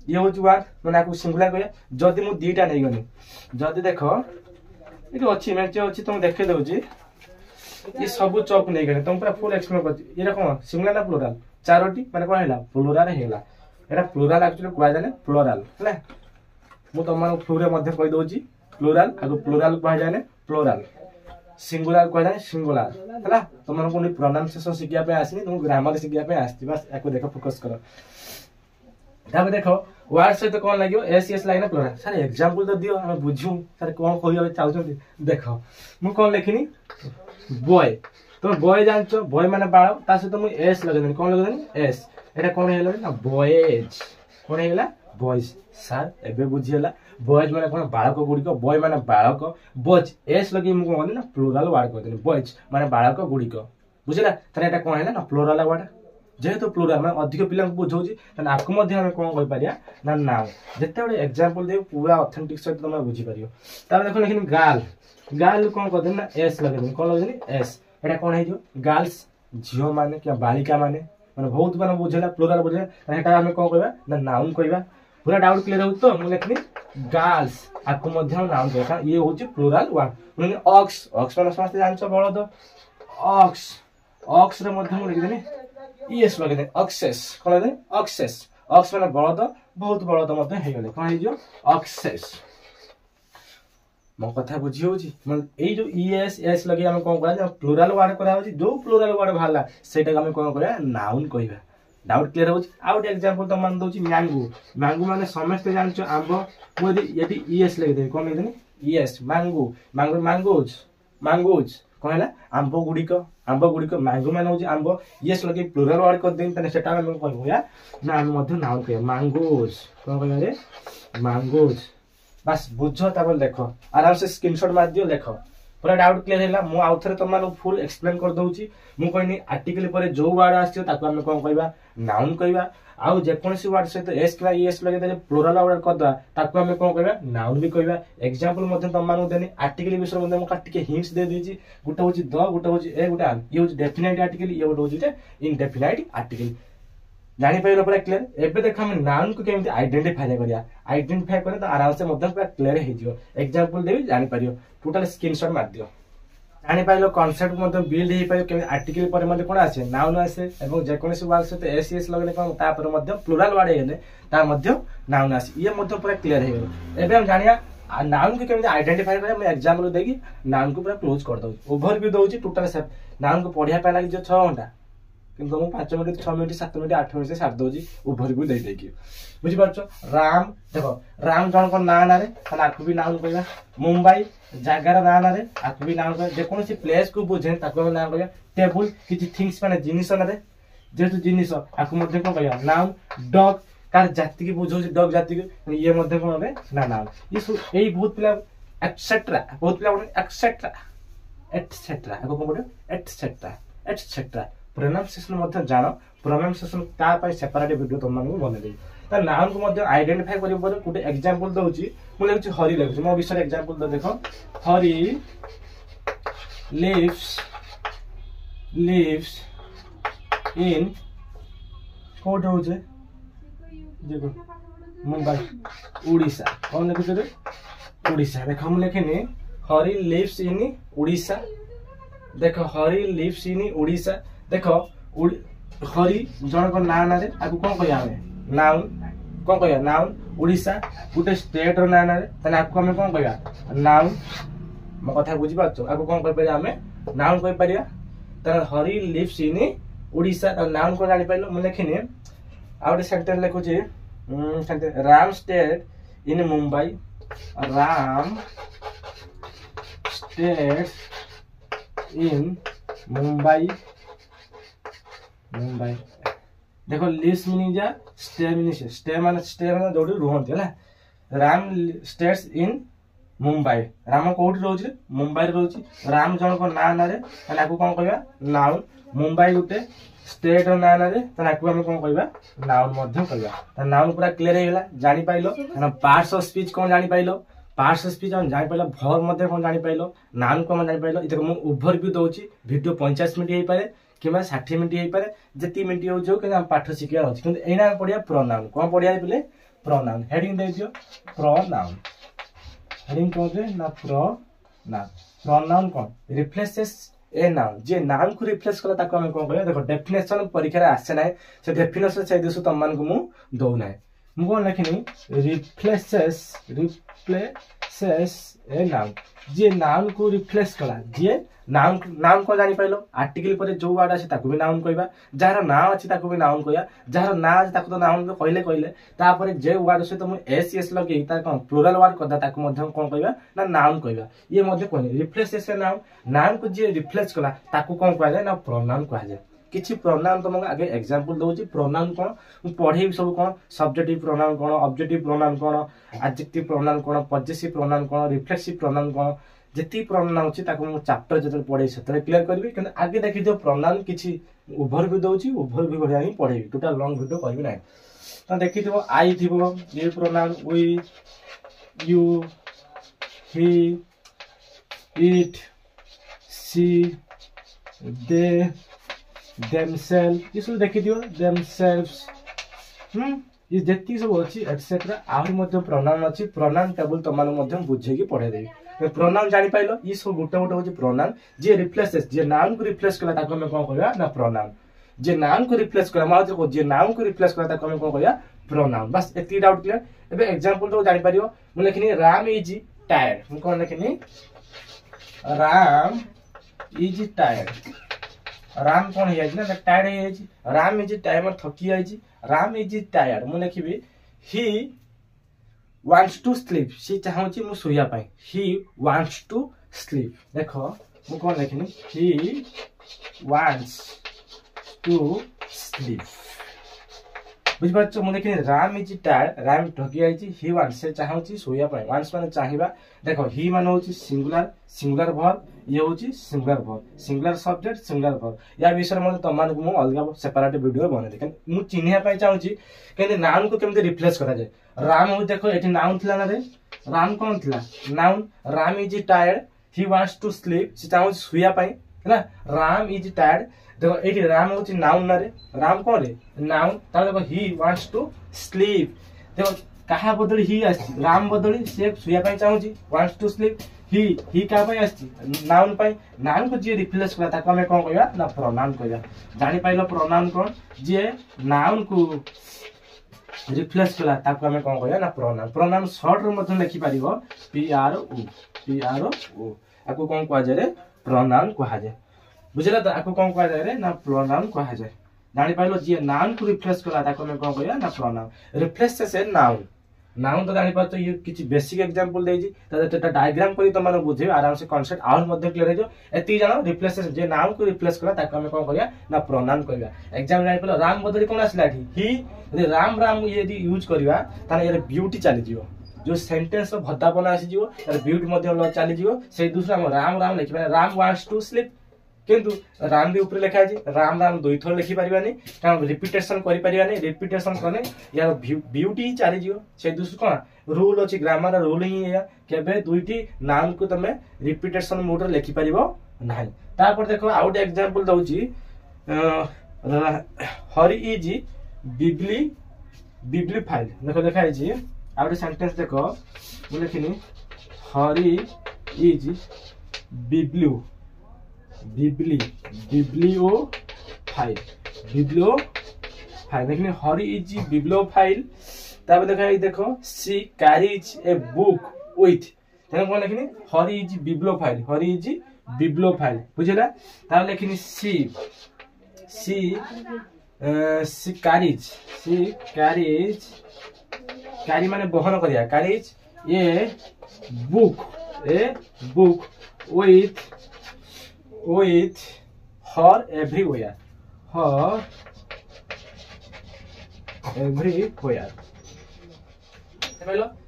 ये होची वार्ड माने आकु सिंगुलर कहया जदि मु दीटा नै गनी जदि देखो इतो अछि मेचे अछि तुम देखे दउची ये सब चक नै गनी तुम पूरा फुल एक्सप्लेन करछि ये कोन सिंगुलर ना प्लुराल चारोटी माने कोन हेला प्लुराल हेला एटा प्लुराल एक्चुअली कोआ जाने प्लुराल हैला मु तमन फ्लुरे मध्ये कहि दउची प्लुराल आकु प्लुराल कोआ जाने प्लुराल सिंगुलर कोआ जाने सिंगुलर हैला तमन कोनी प्रोनाउंसिएशन सिकिया पे आसीनी तुम ग्रामर सिकिया पे आस्ती बस एको देखो फोकस करो ताबे देखो वार्ड सहित कोन लागियो S S line plural sir example तो दियो हम बुझू सर कोन कहियो चाहउछन देखो मु कोन लेखिनी बॉय तो बॉय जानछो बॉय माने बाळ ता सहित मु एस लगेनी कोन लगेनी एस एटा कोन हेला ना बॉयज कोन हेला बॉयज सर एबे बुझियला बॉयज माने कोन बाळक गुडिक बॉय माने बाळक बॉयज एस लगी मु कोन ना प्लुराल वार्ड कहतनी बॉयज माने बाळक गुडिक बुझिला तने एटा कोन हेला ना प्लुराल वार्ड जेहेतु प्लुराल माने अधिक पिला को बुझौची तने आकु मध्ये हम कोन कहि पारिया ना नाउ जेते बडे एग्जांपल दे पूरा ऑथेंटिक सहित तुम बुझी पारियो ताबे देखो लेकिन गाल कोन कहतनी ना एस लगेनी कोन लगेनी एस एटा कोन हे जो गर्ल्स झियो माने क्या बालिका माने बहुत माने बुझेला प्लुराल बुझेला एटा हम कोन कहबा ना नाउन कहबा पूरा डाउट क्लियर हो तो मु लेखनी गर्ल्स आकु मध्ये हम नाउन कहबा ये होची प्लुराल वार्ड माने ऑक्स माने समस्त जानछो बळद ऑक्स रे मध्ये हम लिख देनी ईएस लगे दे ऑक्सेस कोन दे ऑक्सेस ऑक्स माने बळद बहुत बळद मध्ये हे गेले कोन हे जो ऑक्सेस मो कथा बुझी होची मतलब ए जो ईएस एस लगे हम कोन करा प्लुराल वार्ड करा होची जो प्लुराल वार्ड भाला सेटा हम कोन करा नाउन कहबा डाउट क्लियर होची आउट एग्जांपल तो मान दोची मैंगो माने समस्त जानछो आंबो मोदी यदि ईएस लगे दे कोन दे ईएस मैंगोज कोन हला आंबो गुडिक मैंगो माने होची आंबो ईएस लगे प्लुराल वार्ड कर देन तने सेटा हम कहबो या ना हम मध्ये नाउन कहबा मैंगोज कोन कहबा रे मैंगोज बस बुझो ताबल देखो आराम से स्क्रीनशॉट मार दियो देखो पूरा डाउट क्लियर हैला मु आउथरे तमान फुल एक्सप्लेन कर दउची मु कहनी आर्टिकल परे जो वर्ड आछियो ताको हम कोन कहबा नाउन कहबा आउ जे कोनसी वर्ड से तो एस किबा ईएस लगे दे प्लुराल वर्ड करदा ताको हम कोन कहबा नाउन भी कहबा एग्जांपल मध्ये तमान देनी आर्टिकल विषय मध्ये मु काटिके हिंट्स दे दीची गुटा होची द गुटा होची ए गुटा ये होची डेफिनाइट आर्टिकल ये गुटा होची इनडेफिनाइट आर्टिकल जानी पाइलो पूरा क्लियर एबे देख हम नाउन को केमति आइडेंटिफाई करे तो आराम से मध्ये पूरा क्लियर हे जियो एग्जांपल देबी जानी पारियो टोटल स्क्रीनशॉट मार दियो जानी पाइलो कांसेप्ट मध्ये बिल्ड हे पाइयो केमति आर्टिकल पर मध्ये कोन आसे नाउन आसे एवं जे कोनसी वर्ड से एस एस लगले कोन ता पर मध्ये प्लुराल वर्ड हेले ता मध्ये नाउन आसे ये मध्ये पूरा क्लियर हे गेलो एबे हम जानिया नाउन को केमति आइडेंटिफाई करे मैं एग्जांपल देगी नाउन को पूरा क्लोज कर दउ ओवरव्यू दउची टोटल सब नाउन को पढिया पे लागि जो 6 घंटा किंतु मु 5 मिनिट 6 मिनिट 7 मिनिट 8 मिनिट से साथ दोजी ओवरव्यू दे देकी बुझि पाछो राम देखो राम जन को ना रे खाना आकु भी नाउन कहबा मुंबई जागार ना रे आकु भी नाउन कहबा जे कोनसी प्लेस को बुझे ताको नाम कहबा टेबल किछि थिंग्स माने जिनिस ना रे जेतु जिनिस आकु मध्ये कोन कहबा नाउन डॉग कार जाति की बुझो डॉग जाति के ये मध्ये कोन बे ना नाउन ये एई बहुत पिला एटसेट्रा बहुत पिला एटसेट्रा आकु कोन एटसेट्रा प्रोनाउंसिएशन मध्ये जानो प्रोनाउंसिएशन ता पय सेपरेट वीडियो तुम मानू बने दे त नाउन को मध्ये आइडेंटिफाई करियो पर गुटे एग्जांपल दउची मु लेछि हरि लेछि मो विषय एग्जांपल द देखो हरि लिव्स इन कोड होजे देखो मुंबई उड़ीसा कोन लिखि दे उड़ीसा देखो हम लेखिनी हरि लिव्स इन उड़ीसा देखो हरि लिव्स इन उड़ीसा देखो हरि जन को ना रे आकु कोन कहया हमें नाउन कोन कहया नाउन उड़ीसा गुटे स्टेट रो ना रे तने आकु हमें कोन कहया नाउन म कथा बुझि पाछो आकु कोन कहि परिया हमें नाउन कहि परिया त हरि लिव्स इन उड़ीसा त नाउन को जानि पाइलो म लेखिने आउटे सेंटेंस लेखु छी sentence Ram state in Mumbai Ram states in Mumbai देखो लिस्ट मीनिंग जा स्टे मीनिंग स्टे माने जोड़ी रुहंती है राम स्टेट्स इन मुंबई राम कोठी रोचे मुंबई रोचे राम जन को ना ना रे ताको कोन कहबा नाउन मुंबई गुटे स्टेट ना ना रे ताको हम कोन कहबा नाउन मध्ये कहबा त नाउन पूरा क्लियर हेला जानि पाइलो ना पार्ट्स ऑफ स्पीच कोन जानि पाइलो पार्ट्स ऑफ स्पीच हम जानि पाइलो वर्ब मध्ये कोन जानि पाइलो नाउन को हम जानि पाइलो इते हम ओवरव्यू दोची वीडियो 50 मिनिट हेई पारे किबा 60 मिनिट हेई पारे जति मिनिट हो जो कि हम पाठ शिखिया अछि किंतु एना पडिया प्रोनाउन कोन पडिया बिले प्रोनाउन हेडिंग दे दियो प्रोनाउन हेडिंग कोन दे ना pronoun cone replaces a noun जे नाउन को रिप्लेस कला ताको हम कोन कहबा देखो डेफिनेशन परीक्षा रे आसे नै से डेफिनेशन से दिसु तम मान को मु दौ नै मु कोन लिखिनी रिप्लेसेस ए नाउन जे नाउन को रिप्लेस कला जे नाउन को जानि पाइलो आर्टिकल पर जो वर्ड अछि ताको भी नाउन कहबा जार ना अछि ताको भी नाउन कहया जार ना अछि ताको तो नाउन कहले तापर जे वर्ड से तुम एस लगे ता कोन प्लुरल वर्ड कदा ताको मध्ये कोन कहबा ना नाउन कहबा ये मध्ये कोन रिप्लेस ए नाउन को जे रिप्लेस कला ताको कोन कहया जाय ना प्रोनाउन कहया जाय किछि प्रोनाउन तुमको आगे एग्जांपल दउची प्रोनाउन कोन पढे सब कोन सब्जेक्टिव प्रोनाउन कोन ऑब्जेक्टिव प्रोनाउन कोन एडजेक्टिव प्रोनाउन कोन पजेसिव प्रोनाउन कोन रिफ्लेक्सिव प्रोनाउन कोन जति प्रोनाउन अछि ताको मु चैप्टर जते पढे सेते क्लियर करबी कि आगे देखि जो प्रोनाउन किछि ओवरव्यू दउची ओवरव्यू बढ़िया ही पढेबी टोटल लॉन्ग वीडियो करबी नै त देखि दिबो आई थिबो ये pronoun we you he it she they themselves ये सब देखि दियो themselves ये जति सब अछि एटसेट्रा आहुर मध्ये प्रोनाउन अछि प्रोनाउन टेबल त माने मध्ये बुझे की पढे देबी प्रोनाउन जानि पाइलो ई सब गोटे गोटे होछि प्रोनाउन जे रिप्लेसेस जे नाउन को रिप्लेस कला ताको हम कोन कहबा ना प्रोनाउन जे नाउन को रिप्लेस कला माने को जे नाउन को रिप्लेस कला ताको हम कोन कहबा प्रोनाउन बस एति डाउट क्लियर एबे एग्जांपल तो जानि पारियो मु लिखिनी राम इज टायर्ड मु कोन लिखिनी राम इज टायर्ड राम कोन है ना टायर्ड है राम इज टाइमर थकी है राम इज टायर्ड मु लिखिबी ही वांट्स टू स्लीप सी चाहौची मु सोया पाई ही वांट्स टू स्लीप देखो मु कोन लिखिनी ही वांट्स टू स्लीप बुझ पाछो मु लिखिनी राम इज टायर्ड राम थकी है ही वांट्स से चाहौची सोया पाई वांट्स माने चाहिबा देखो ही माने होची सिंगुलर वर्ब ये होची सिंगुलर सब्जेक्ट सिंगुलर वर्ब या विषय में तो मान को मु अलगा सेपरेट वीडियो बने दे मु चिन्हिया पाई चाहूची केने नाउन को केमते रिप्लेस करा जाय राम हो देखो एठी नाउन थिला ना रे राम कोन थिला noun Ram is tired he wants to sleep से चाहूची सुया पाई है ना राम इज टायर्ड देखो एठी राम होची नाउन ना रे राम कोन रे नाउन ता देखो ही वांट्स टू स्लीप देखो कहा बदली ही आसी राम बदली से सुया पाई चाहूची वांट्स टू स्लीप ही का पाई आसी नाउन को जे रिप्लेस कला ताको हम कोन कहबा ना प्रोनाउन कहबा जानि पाइलो प्रोनाउन कोन जे नाउन को रिप्लेस कला ताको हम कोन कहबा ना प्रोनाउन शॉर्ट रो मध्ये लिखि पारिबो पी आर ओ आको कोन कहआ जाय रे प्रोनाउन कहआ जाय बुझला त आको कोन कहआ जाय रे ना प्रोनाउन कहआ जाय जानि पाइलो जे नाउन को रिप्लेस कला ताको हम कोन कहबा ना प्रोनाउन रिप्लेस से नाउन तो जानि पातो ये किछि बेसिक एग्जांपल देजी त डायग्राम करी त माने बुझे आराम से कांसेप्ट आउर मध्ये क्लियर हे जो एति जानो रिप्लेस जे नाउन को रिप्लेस कला ताको हम कोन करिया ना प्रोनाउन कहबा एग्जाम जानि पालो राम बदली कोन आसला ही यदि राम यदि यूज करिवा ताने यार ब्यूटी चली जिवो जो सेंटेंस रो भद्दापन आसी जिवो यार ब्यूटी मध्ये चली जिवो से दूसरा राम लिखिबा राम वांट्स टू स्लीप किंतु राम भी ऊपर लिखा है राम दुई थर लिखि परिबानी कारण रिपीटेशन करि परिबानी रिपीटेशन कने या ब्यूटी चली जिवो से दूसरा कोन रूल अछि ग्रामर रूल ही है केबे दुईटी नाउन को तमे रिपीटेशन मोड रे लिखि परिबो नाही तापर देखो आउट एग्जांपल दउची हरि इज बिबली फाइल देखो देखा है जी आउट सेंटेंस देखो मु लिखिनी हरि इज बिब्लियो फाइल देखिए हरि इज बिब्लियोफाइल तापर देखो she carries a book with देखो कोन लिखिनी हरि इज बिब्लियोफाइल बुझला तापर लिखिनी सी कैरीज कैरी माने बहन करिया carries a book with her everywhere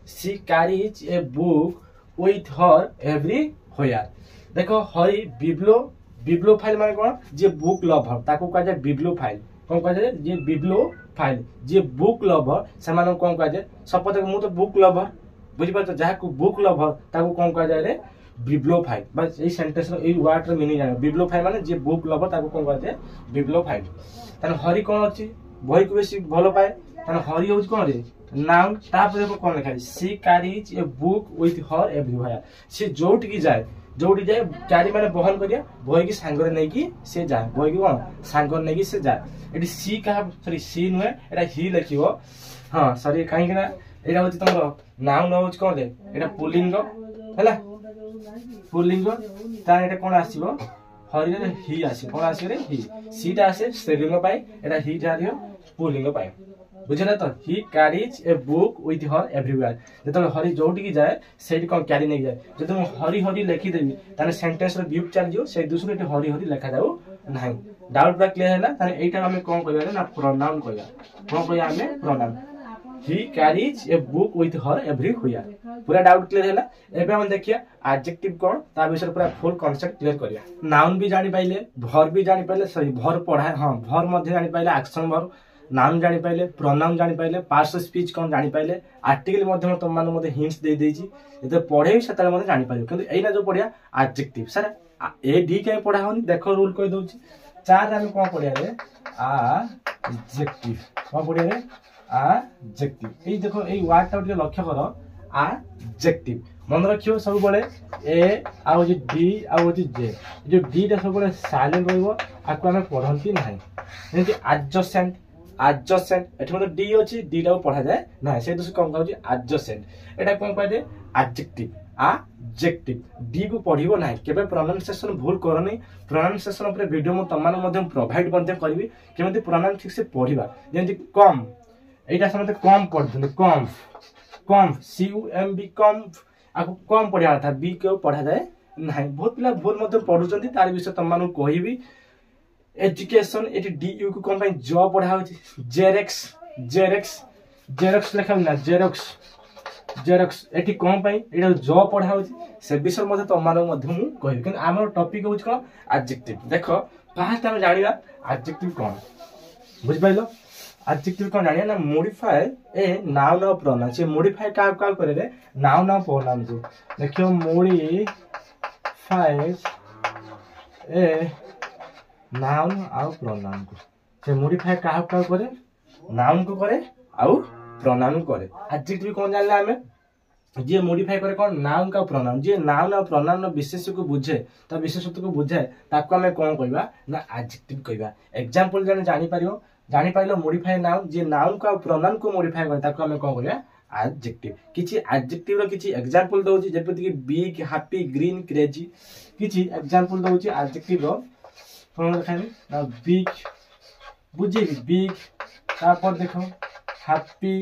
she carries a book with her everywhere देखो हरी बिब्लोफाइल माने कोन जे बुक लवर ताको कह जाय बिब्लोफाइल कोन कह जाय जे बिब्लोफाइल जे बुक लवर से माने कोन कह जाय सपोज मु तो बुक लवर बुझि पाछ जहा को बुक लवर ताको कोन कह जाय रे बिब्लोफाइल बस ए सेंटेंस रो ए वर्ड रो मीनिंग जानो बिब्लोफाइल माने जे बुक लवर ताको कोन कह जाय बिब्लोफाइल तने हरी कोन अछि बही को बेसी भलो पाए तने हरी होछ कोन रे नाउन तापर देखो कोन लिखा है she carries a book with her everywhere से जोट की जाए कैरी माने बहन करिया बही की सांग रे नै की से जाए बही की कोन सांग रे नै की से जाए एटी सी का सॉरी सी नुए एटा ही लिखियो हां सॉरी काहे कि ना एटा होची तमरो नाउन होच कोन रे एटा पुलिंग हैला पुलिंग ता एटा कोन आसीबो हरि रे ही आसी कोन आसी रे ही सीटा आसे स्त्रीलिंग पाई एटा ही जारियो पुलिंग पाई बुझला तो he carries a book with her everywhere जतो हरि जोटी की जाए सेठी कोन कैरी नै जाए जतो हरि हरि लिखि देबी ताने सेंटेंस रो व्यू चल जियो से दूसरे एटी हरि हरि लिखा जाऊ नाही डाउट बा क्लियर हैला ताने एटा हमें कोन कहबा ना प्रोनाउन कहबा कोन कहया हमें pronoun he carries a book with her everywhere पूरा डाउट क्लियर हैला एबे हम देखिया एडजेक्टिव कोन ता विषय पूरा फुल कांसेप्ट क्लियर करिया नाउन भी जानि पाइले भर भी जानि पाइले सॉरी भर पढ़ा हां भर मध्ये जानि पाइले एक्शन भर नाम जानि पाइले प्रोनाउन जानि पाइले पार्ट्स ऑफ स्पीच कोन जानि पाइले आर्टिकल मध्ये तुम मान मध्ये हिंट्स दे देछि एते पढे सेतले मध्ये जानि पाइले किंतु एइना जो पढिया एडजेक्टिव सर ए डी के पढा होनी देखो रूल कहि दोछि चार हम कोन पढिया रे एडजेक्टिव कोन पढिया रे एडजेक्टिव ए देखो ए वर्ड टा लक्ष्य करो एडजेक्टिव मन रखियो सब बळे ए आ जे डी आ जे जे जो डी टा सब बळे साइलेंट रहइबो आको हम पढंती नाही जेंति एडजसेंट एठी मतलब डी अछि डी टा पढा जाय ना से दूसरे कम कहउची एडजसेंट एटा कोन कहै दे एडजेक्टिव डी को पढिबो नाही केबे प्रोनाउंसिएशन भूल करनी प्रोनाउंसिएशन ऊपर वीडियो म तमान मध्ये प्रोवाइड करते करबी केमति प्रोनाउन ठीक से पढिबा जेंति कम एटा समते कम पढथुन कम सी यू एम बी कम आको कम पढिया था बी के पढा जाय नाही बहुत पिला भूल मध्ये पढुचंती तार विषय तमान कहबी एजुकेशन एटी डी यू को कोन पय जॉब पढा होची जेरेक्स लेखा ना जेरेक्स एटी कोन पय एटा जॉब पढा होची से विषय मध्ये तमान मध्ये मु कहबी कि हमर टॉपिक होची कोन एडजेक्टिव देखो फास्ट हम जानिबा एडजेक्टिव कोन बुझ पाइलो एडजेक्टिव कोन जानिया ना मॉडिफाई ए नाउन और प्रोनाउन से मॉडिफाई का करे रे नाउन और प्रोनाउन को देखियो मॉडिफाई ए नाउन और प्रोनाउन को से मॉडिफाई का करे नाउन को करे और प्रोनाउन करे एडजेक्टिव कोन जानले हमें जे मॉडिफाई करे कोन नाउन का प्रोनाउन जे नाउन और प्रोनाउन विशेष को बुझे त विशेषत्व को बुझाए ताको हमें कोन कहबा ना एडजेक्टिव कहबा एग्जांपल जानि पाइलो मॉडिफाई नाउन जे नाउन का प्रोनाउन को मॉडिफाई करे ताको हमें कोन कहबा एडजेक्टिव किछि एडजेक्टिव रो किछि एग्जांपल दोछि जेपति कि बिग हैप्पी ग्रीन क्रेजी किछि एग्जांपल दोछि एडजेक्टिव रो कोन लिखानी ना बिग बुझी बिग तापर देखो हैप्पी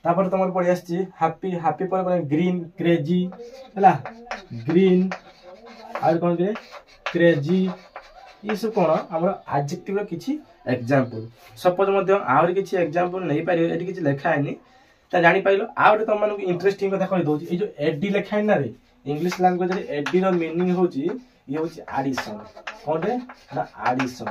तापर तमर पड़ी आछि हैप्पी पर ग्रीन क्रेजी हला ग्रीन और कोन के क्रेजी ई सब कोन हमर एडजेक्टिव रो किछि एग्जांपल सपोज मध्ये आउर किछि एग्जांपल नै पारियो एटी किछि लेखा हैनी ता जानि पाइलो आउर त मानु इंटरेस्टिंग कथा कहि दोछि ए जो एडी लेखा है ना रे इंग्लिश लैंग्वेज रे एडी रो मीनिंग होछि ये होछि एडिशन कोन रे ना एडिशन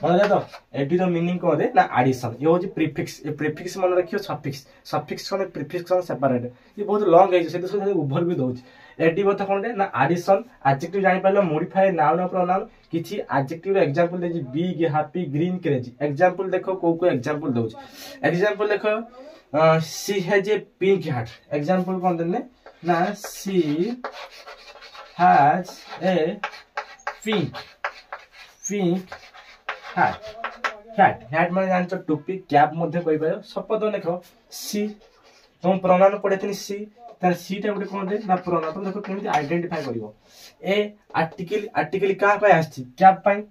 मन जा तो एडी रो मीनिंग कोन रे ना एडिशन ये होछि प्रीफिक्स ए प्रीफिक्स मन रखियो सफिक्स कोन प्रीफिक्स कोन सेपरेट ये बहुत लॉन्ग है से तो ओवर भी दोछि एडी बता कोन रे ना एडिशन एडजेक्टिव जानि पाइलो मॉडिफाई नाउन और प्रोनाउन किछि एडजेक्टिव रो एग्जांपल दे big happy green crazy example देखो को एग्जांपल दोछि एग्जांपल देखो she has a pink heart example कोन देने ना she has a pink heart माने जानछो टोपी कैप मध्ये कहि पायो सपद देखो सी तुम प्रोनाउन पढेथिनि सी तार सी टा गुटे कोन दे ना प्रोनाउन तुम देखो केमिति आइडेंटिफाई करिवो ए आर्टिकल का पाय आछि कैप पाय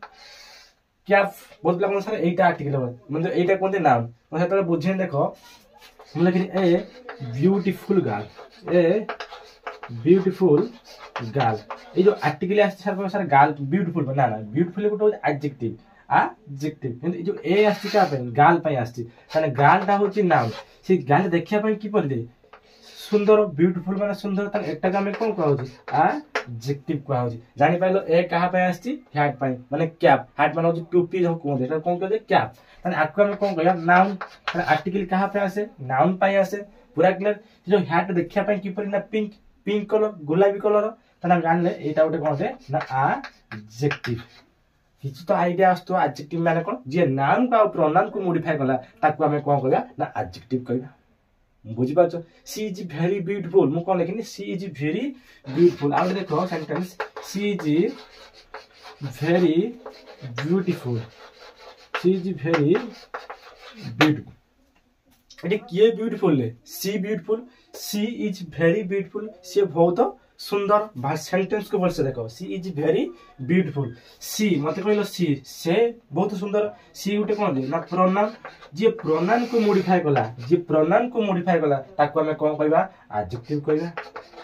कैप बहुत लागन सर एटा आर्टिकल मतलब एटा कोन दे नाउन मतलब बुझेन देखो ମୁଁ ଲେଖିଲି ଏ ବ୍ୟୁଟିଫୁଲ ଗାର୍ଲ, ଏ ब्यूटीफुल गर्ल। ये जो आर्टिकल आछे सर गर्ल ब्यूटीफुल ना ना ब्यूटीफुल गोटे एडजेक्टिव एडजेक्टिव किंतु ये जो ए आछी का पे गर्ल पे आछी माने गर्ल ता होची नाउन से गर्ल देखिया पे की पड़े सुंदर ब्यूटीफुल माने सुंदर त एकटा हम कोन कहौ छी एडजेक्टिव कहौ छी जानि पाइलो ए कहा पे आछी हैट पे माने कैप हैट माने होची टोपी जो कोन एटा कोन कहै कैप माने आकु हम कोन कहया नाउन माने आर्टिकल कहा पे आसे नाउन पे आसे पूरा क्लियर जो हैट देखिया पे की पड़ी ना पिंक पिंक कलर गुलाबी कलर ताना जानले एटा गोटे कोन से ना एडजेक्टिव किछ तो आईडिया आस्तो एडजेक्टिव माने कोन जे नाउन का प्रोनाउन को मॉडिफाई करला ताकू हमें कोन कहबा ना एडजेक्टिव कहबा बुझि पाछो सी इज वेरी ब्यूटीफुल मु कोन लेखिनी सी इज वेरी ब्यूटीफुल आ देखो sentence she is very beautiful she is very beautiful एटे किए ब्यूटीफुल ले she beautiful she is very beautiful she बहुत सुंदर सेंटेंस को बोल से देखो she is very beautiful she मत कहलो सी से बहुत सुंदर सी उठे कोन ना प्रोनाउन जे प्रोनाउन को मॉडिफाई कला जे प्रोनाउन को मॉडिफाई कला ताको हमें कोन कहबा एडजेक्टिव कहबा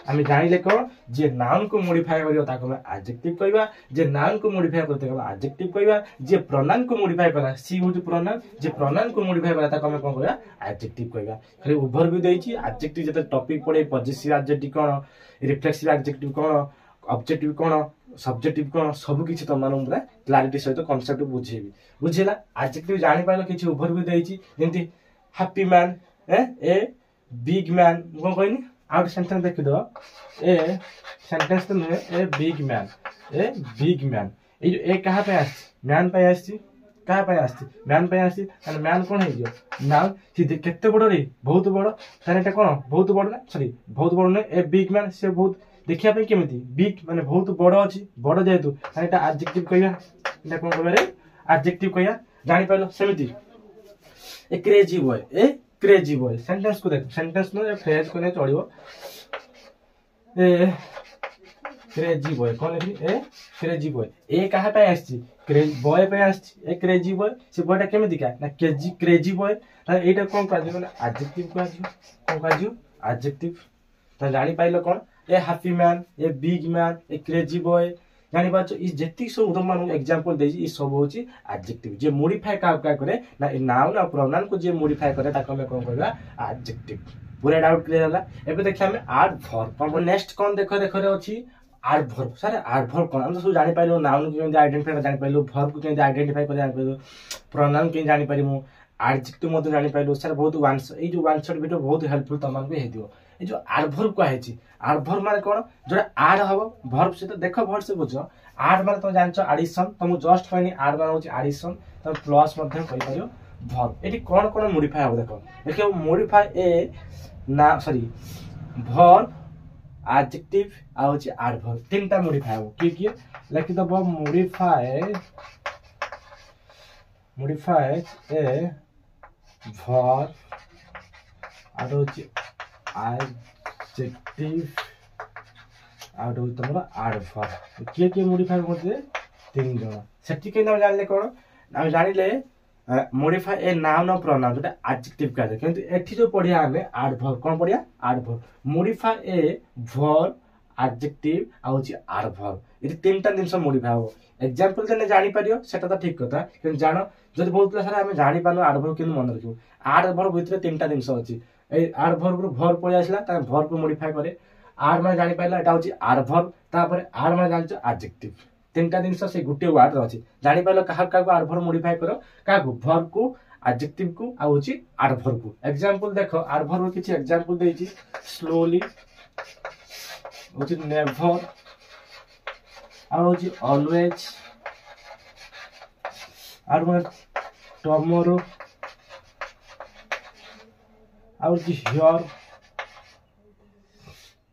हमें जानिले कोन जे नाउन को मॉडिफाई करियो ताको हमें एडजेक्टिव कहबा जे नाउन को मॉडिफाई करते कहबा एडजेक्टिव कहबा जे प्रोनाउन को मॉडिफाई कला सी उठे प्रोनाउन जे प्रोनाउन को मॉडिफाई कला ताको हमें कोन कहबा एडजेक्टिव कहबा खाली ओवरव्यू देइची एडजेक्टिव जते टॉपिक पड़े पॉजिटिव एडजेक्टिव कोन रिफ्लेक्सिव एडजेक्टिव कोन ऑब्जेक्टिव कोन सब्जेक्टिव कोन सब किछि त मानु पूरा क्लैरिटी सहित कांसेप्ट बुझेबी बुझिला एडजेक्टिव जानि पाइलो किछि ओवरव्यू देइची जेंति happy man a big man कोन कहनी आउट सेंटेंस देखि दो ए सेंटेंस तो ए बिग मैन ए जो ए कहा पे आछि मैन पे आछि कहा पे आछि मैन पे आछि माने मैन कोन हे जो नाउ सी केते बड़ रे बहुत बड़ ताने एटा कोन बहुत बड़ ना सॉरी बहुत बड़ ने ए बिग मैन से बहुत देखिया पे केमिति बिग माने बहुत बड़ अछि बड़ जेतु ताने एटा एडजेक्टिव कहया एटा कोन कहबे रे एडजेक्टिव कहया जानि पाइलो सेमिति ए क्रेजी बॉय सेंटेंस को देखो सेंटेंस में फ्रेज को ने चढ़ियो ए क्रेजी बॉय कोन लिखि ए क्रेजी बॉय ए कहा पे आछि क्रेजी बॉय पे आछि ए क्रेजी बॉय से बॉयटा केमिति का ना क्रेजी बॉय त एटा कोन कहजो माने एडजेक्टिव कहजो एडजेक्टिव त जानि pilo cone A happy man a big man A crazy boy जानि पाछो ई जेति सब उदाहरण एग्जांपल देजी ई सब होची एडजेक्टिव जे मॉडिफाई का करे ना ए नाउन और प्रोनाउन को जे मॉडिफाई करे ताको हम कोन कहबा एडजेक्टिव पूरा डाउट क्लियर होला एबे देखिया हम एडवर्ब कोन नेक्स्ट कोन देखो रे अछि एडवर्ब सर एडवर्ब कोन हम सब जानि पाइलो नाउन को केमि आइडेंटिफाई जानि पाइलो वर्ब को केमि आइडेंटिफाई कर जानि पाइलो प्रोनाउन केमि जानि पारिमु एडजेक्टिव मते जानि पाइलो सर बहुत वन ए जो वन शॉट वीडियो बहुत हेल्पफुल तमन भी हेदियो ए जो एडवर्ब को आइछि एडवर्ब माने कोन जोडा ऐड हबो वर्ब से तो देखो वर्ब से बुझो ऐड माने तुम जानछो एडिशन तुम जस्ट कहनी ऐड माने होछि एडिशन तुम प्लस मध्ये कहि परियो वर्ब एटी कोन कोन मॉडिफाई हबो देखो मॉडिफाई ए ना सॉरी वर्ब एडजेक्टिव आ होछि एडवर्ब तीनटा मॉडिफाई हबो की लिखि दबो मॉडिफाई ए वर्ब आ होछि एडजेक्टिव आउट हो तमरा एडवर्ब के मॉडिफाई करते तीन जण सेठी के नाम जानले कोन हम जानिले मॉडिफाई ए नाउन और प्रोनाउन जोटा एडजेक्टिव का किंतु एठी जो पढिया हमें एडवर्ब कोन पढिया adverb modify a verb adjective आउची एडवर्ब ये तीनटा दिन से मॉडिफाई हो एग्जांपल देने जानि परियो सेटा तो ठीक कथा किंतु जानो जदि बहुत सारा हमें जानि पानो एडवर्ब किन मन रखियो एडवर्ब भितर तीनटा दिन से अछि ए एडवर्ब रो वर्ब पळि आसला ता वर्ब को मॉडिफाई करे आर माने जानि पाइला एटा होची एडवर्ब तापर आर माने जानछ एडजेक्टिव तीनटा दिन से गुटे वर्ड अछि जानि पाइला कहा का को एडवर्ब मॉडिफाई करो का को वर्ब को एडजेक्टिव को आ होची एडवर्ब को एग्जांपल देखो एडवर्ब रो किछि एग्जांपल देछि स्लोली होची नेवर आ होची ऑलवेज आर माने टुमारो और जी हियर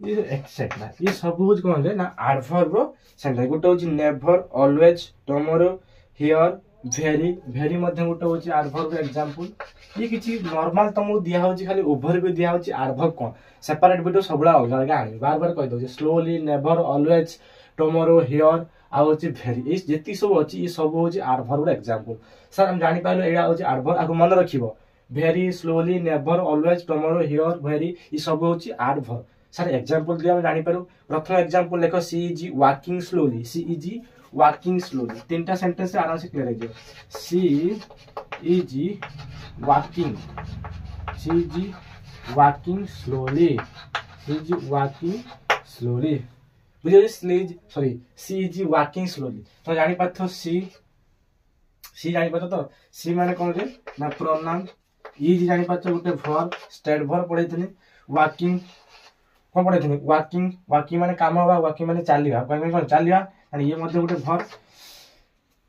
ये एक्सेट्रा ये सब कुछ कोन ले ना एडवर्ब रो सेंटेंस गोटे होची never always tomorrow here very मध्ये गोटे होची एडवर्ब रो एग्जांपल ये किछि नॉर्मल तमु दिया होची खाली ओवरव्यू दिया होची एडवर्ब कोन सेपरेट वीडियो सबला अलग अलग आनी बार बार कहि दो slowly never always tomorrow here आ होची वेरी इस जेति सब होची ये सब होची एडवर्ब रो एग्जांपल सर हम जानि पाइलो एडा होची एडवर्ब आको मन रखिबो very slowly never always tomorrow here very ये सब होची एडवर्ब सर एग्जांपल दिया हम जानि पारू प्रथम एग्जांपल देखो she is walking slowly she is walking slowly तीनटा सेंटेंस से आराम से क्लियर हो जाए she is walking slowly she is walking slowly बुझे sorry she is walking slowly तो जानि पाथो सी जानि पाथो तो सी माने कोन रे ना प्रोनाउन इज जानि पाथो गुटे वर्ब स्टेट वर्ब पढैथनि वॉकिंग कोन पढैथनि वॉकिंग माने काम होबा वॉकिंग माने चालिबा कोन चालिबा आणि ये मध्ये गुटे वर्ब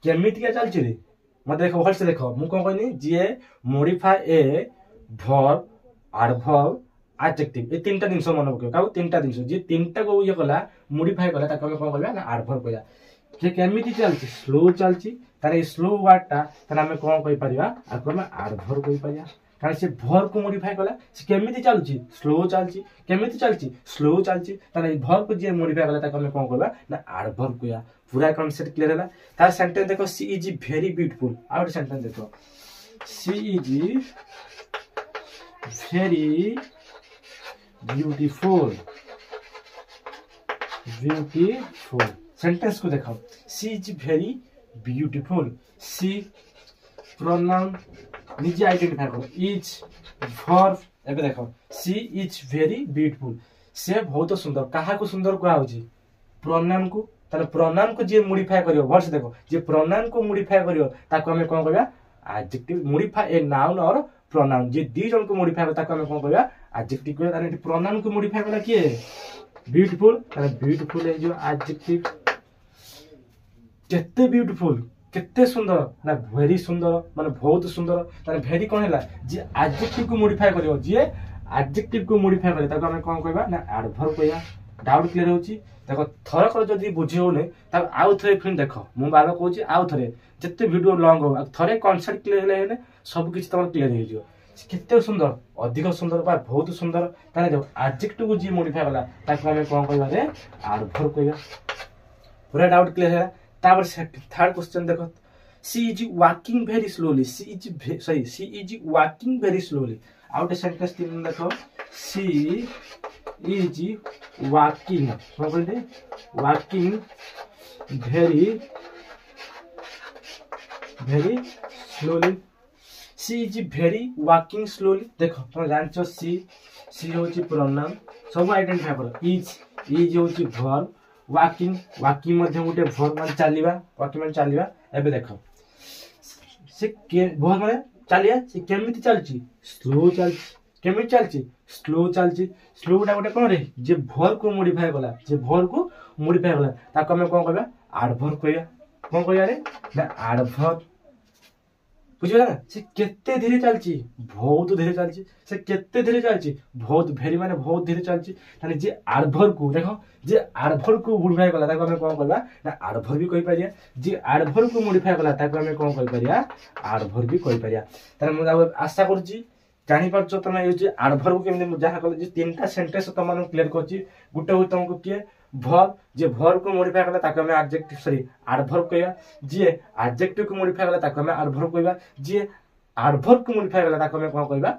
केमिति के चलछि रे मते देखो भल से देखो मु कोन कहनी जे modify a verb adverb adjective ये तीनटा जिंस मन पके काउ तीनटा जिंस जे तीनटा को ये कला मॉडिफाई कला ताको हम कोन कहबा ना एडवर्ब कहया जे केमिति चलछि स्लो चलछि तारे स्लो वर्ड ता तारे हम कोन कहि परिबा आको हम एडवर्ब कहि परिया कारण से वर्ब को मॉडिफाई कला से केमिति चलछि स्लो चलछि केमिति चलछि स्लो चलछि तारे वर्ब को जे मॉडिफाई कला ताको हम कोन कहबा ना एडवर्ब कहया पूरा कांसेप्ट क्लियर हैला तार सेंटेंस देखो सी इज वेरी ब्यूटीफुल आउट सेंटेंस देखो she is very beautiful sentence को देखो she is very beautiful she pronoun निजे आइडेंटिफाई करो इज वर्ब एबे देखो सी इज वेरी ब्यूटीफुल से बहुत सुंदर कहा को सुंदर कहा होची प्रोनाउन को ताले प्रोनाउन को जे मॉडिफाई करियो वर्ड्स देखो जे प्रोनाउन को मॉडिफाई करियो ताको हमें कोन कहबा एडजेक्टिव मॉडिफाई ए नाउन और प्रोनाउन जे दी जन को मॉडिफाई ताको हमें कोन कहबा एडजेक्टिव को ताने प्रोनाउन को मॉडिफाई कला के ब्यूटीफुल ताने ब्यूटीफुल है जो एडजेक्टिव केते ब्यूटीफुल केते सुंदर ना वेरी सुंदर माने बहुत सुंदर ताने वेरी कोन हैला जे एडजेक्टिव को मॉडिफाई करियो जे एडजेक्टिव को मॉडिफाई करे ताको हमें कोन कहबा ना एडवर्ब कहया डाउट क्लियर होची देखो थर कर जदी बुझी होने तब आउ थरे फिर देखो मु बार कहूची आउ थरे जत्ते वीडियो लॉन्ग हो थरे कांसेप्ट क्लियर हेले सब किछ तमन क्लियर हे जो केते सुंदर अधिक सुंदर बा बहुत सुंदर ताने देखो एडजेक्टिव को जी मॉडिफाई वाला ताको हमें कोन कहबा रे एडवर्ब कहया पूरा डाउट क्लियर है तापर थर्ड क्वेश्चन देखो she is walking very slowly she is walking very slowly आउट सेंटेंस तीन देखो सी इज वॉकिंग कोन कहले walking very slowly she is very walking slowly देखो तुम जानछो सी होची प्रोनाउन सब आइडेंटिफाई करो इज होची वर्ब वॉकिंग मध्ये गुटे वर्ब मान चालिबा एबे देखो से के वर्ब माने चालिया से केमिति चलची स्लो चलची केमिति चलची स्लो चलची स्लो गुटे कोन रे जे वर्ब को मॉडिफाई कला ताको हम कोन कहबा एडवर्ब कहया कोन कहया रे ना एडवर्ब बुझिला ना से केते धीरे चलची बहुत धीरे चलची से केते धीरे चलची बहुत भेरी माने बहुत धीरे चलची ताने जे एडवर्ब को देखो जे एडवर्ब को मॉडिफाई कला ताको हम कोन कहबा ना एडवर्ब भी कहि परिया जे एडवर्ब को मॉडिफाई कला ताको हम कोन कहि परिया एडवर्ब भी कहि परिया ताने मु आशा करछि जानि परछो तमे ए जे एडवर्ब केमि जहा कहले जे तीनटा सेंटेंस तमन क्लियर करछि गुटे हो तुमको के वर्ब जे वर्ब को मॉडिफाई कला ताको हम एडजेक्टिव सॉरी एडवर्ब कहया जे एडजेक्टिव को मॉडिफाई कला ताको हम एडवर्ब कहबा जे एडवर्ब को मॉडिफाई कला ताको हम कोन कहबा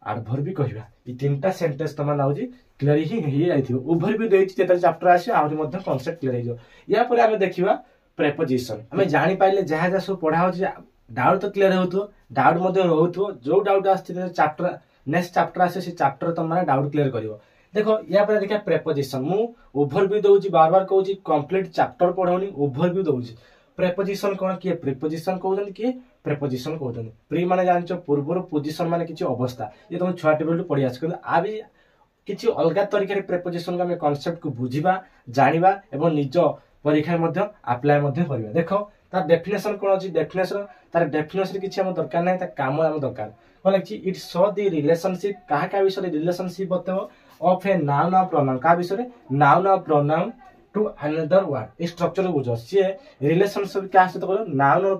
एडवर्ब भी कहबा ई तीनटा सेंटेंस तमन आउजी क्लियर ही जाइथिबो ओभर भी देछि जेता चैप्टर आसी आउरी मध्ये कांसेप्ट क्लियर हो या पर हम देखिबा प्रेपोजिशन हम जानि पाइले जहा जा सब पढा होछि डाउट तो क्लियर होतो डाउट मध्ये रहउतो जो डाउट आस्थिते चैप्टर नेक्स्ट चैप्टर आसे से चैप्टर तुम माने डाउट क्लियर करिवो देखो या पर देखा प्रेपोजिशन मु ओवरव्यू दोउची बार बार कहूची कंप्लीट चैप्टर पढौनी ओवरव्यू दोउची प्रेपोजिशन कोन के प्रीपोजिशन कहउछन के प्रेपोजिशन कहउछन प्री माने जानचो पूर्वर पोजीशन माने किछि अवस्था ये तुम छोटा टेबल पढि आछ कि आबी किछि अलगा तरीका रे प्रेपोजिशन का हम कांसेप्ट को बुझिबा जानिबा एवं निज परीक्षा मध्ये अप्लाई मध्ये करबा देखो तार डेफिनेशन कोन अछि डेफिनेशन तार डेफिनेशन किछि हम दरकार नै ता काम हम दरकार कोन लिखि इट शो द रिलेशनशिप काहा का विषय रिलेशनशिप बतबो ऑफ ए नाउन और प्रोनाउन का विषय नाउन और प्रोनाउन टू अनदर वर्ड इस स्ट्रक्चर को बुझो से रिलेशनशिप क्या से तो नाउन और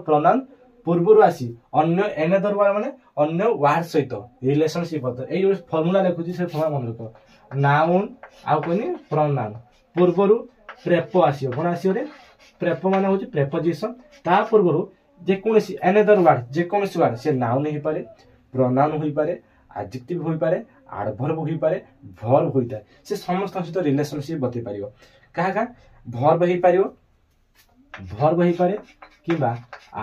प्रोनाउन पूर्वरु आसी अन्य अनदर वर्ड माने अन्य वर्ड सहित रिलेशनशिप बत ए जो फार्मूला लिखुची से फॉर्मूला मन रखो नाउन आ कोनी प्रोनाउन पूर्वरु प्रेपो आसीयो कोन आसीयो रे प्रेपो माने होची प्रेपोजिशन ता पूर्वरु जेकोसी अनदर वर्ड जेकोसी वर्ड से नाउन हो पारे प्रोनाउन हो पारे एडजेक्टिव हो पारे एडवर्ब हो पारे वर्ब होता है से समस्त सहित रिलेशनशिप बतई पारियो कहा का वर्ब हो पारियो वर्ब हो पारे किबा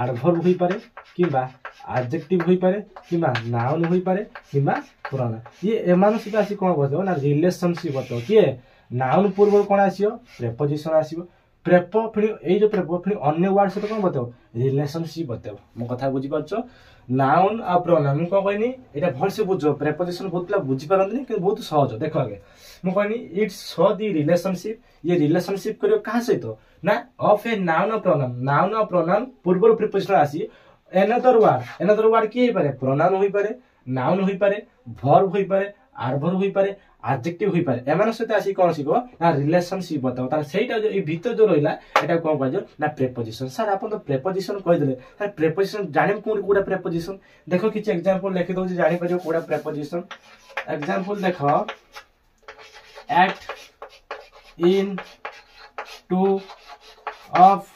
एडवर्ब हो पारे किबा एडजेक्टिव हो पारे किबा नाउन हो पारे किबा प्रोनाउन ये एमान सहित आसी कोन बतौ ना रिलेशनशिप बतौ किए नाउन पूर्व कोन आसियो प्रेपोजिशन आसियो प्रेपो फिर ए जो प्रेपो फिर अन्य वर्ड सहित कोन बतौ रिलेशनशिप बतौ मो कथा बुझी पाछो नाउन आ प्रोनाउन को कहनी एटा भल से बुझो प्रेपोजिशन बहुत ला बुझी पारंतनी कि बहुत सहज देखो आगे मो कहनी इट्स शो द रिलेशनशिप ये रिलेशनशिप करियो कहा सहित ना ऑफ ए नाउन और प्रोनाउन पूर्व प्रिपोजिशन आसी एनदर वर्ड की पारे प्रोनाउन होई पारे नाउन होई पारे वर्ब होई पारे एडवर्ब होई पारे एडजेक्टिव होई पारे एमान सहित आसी कोन सिको ना रिलेशनशिप बताओ तार सेटा जो ए भीतर जो रहिला एटा कोन कहजो ना प्रेपोजिशन सर आपन तो प्रेपोजिशन कहि देले सर प्रेपोजिशन जानिम कोडा प्रेपोजिशन देखो किछ एग्जांपल लिखि दउ जे जानि परियो कोडा प्रेपोजिशन एग्जांपल देखो एट इन टू ऑफ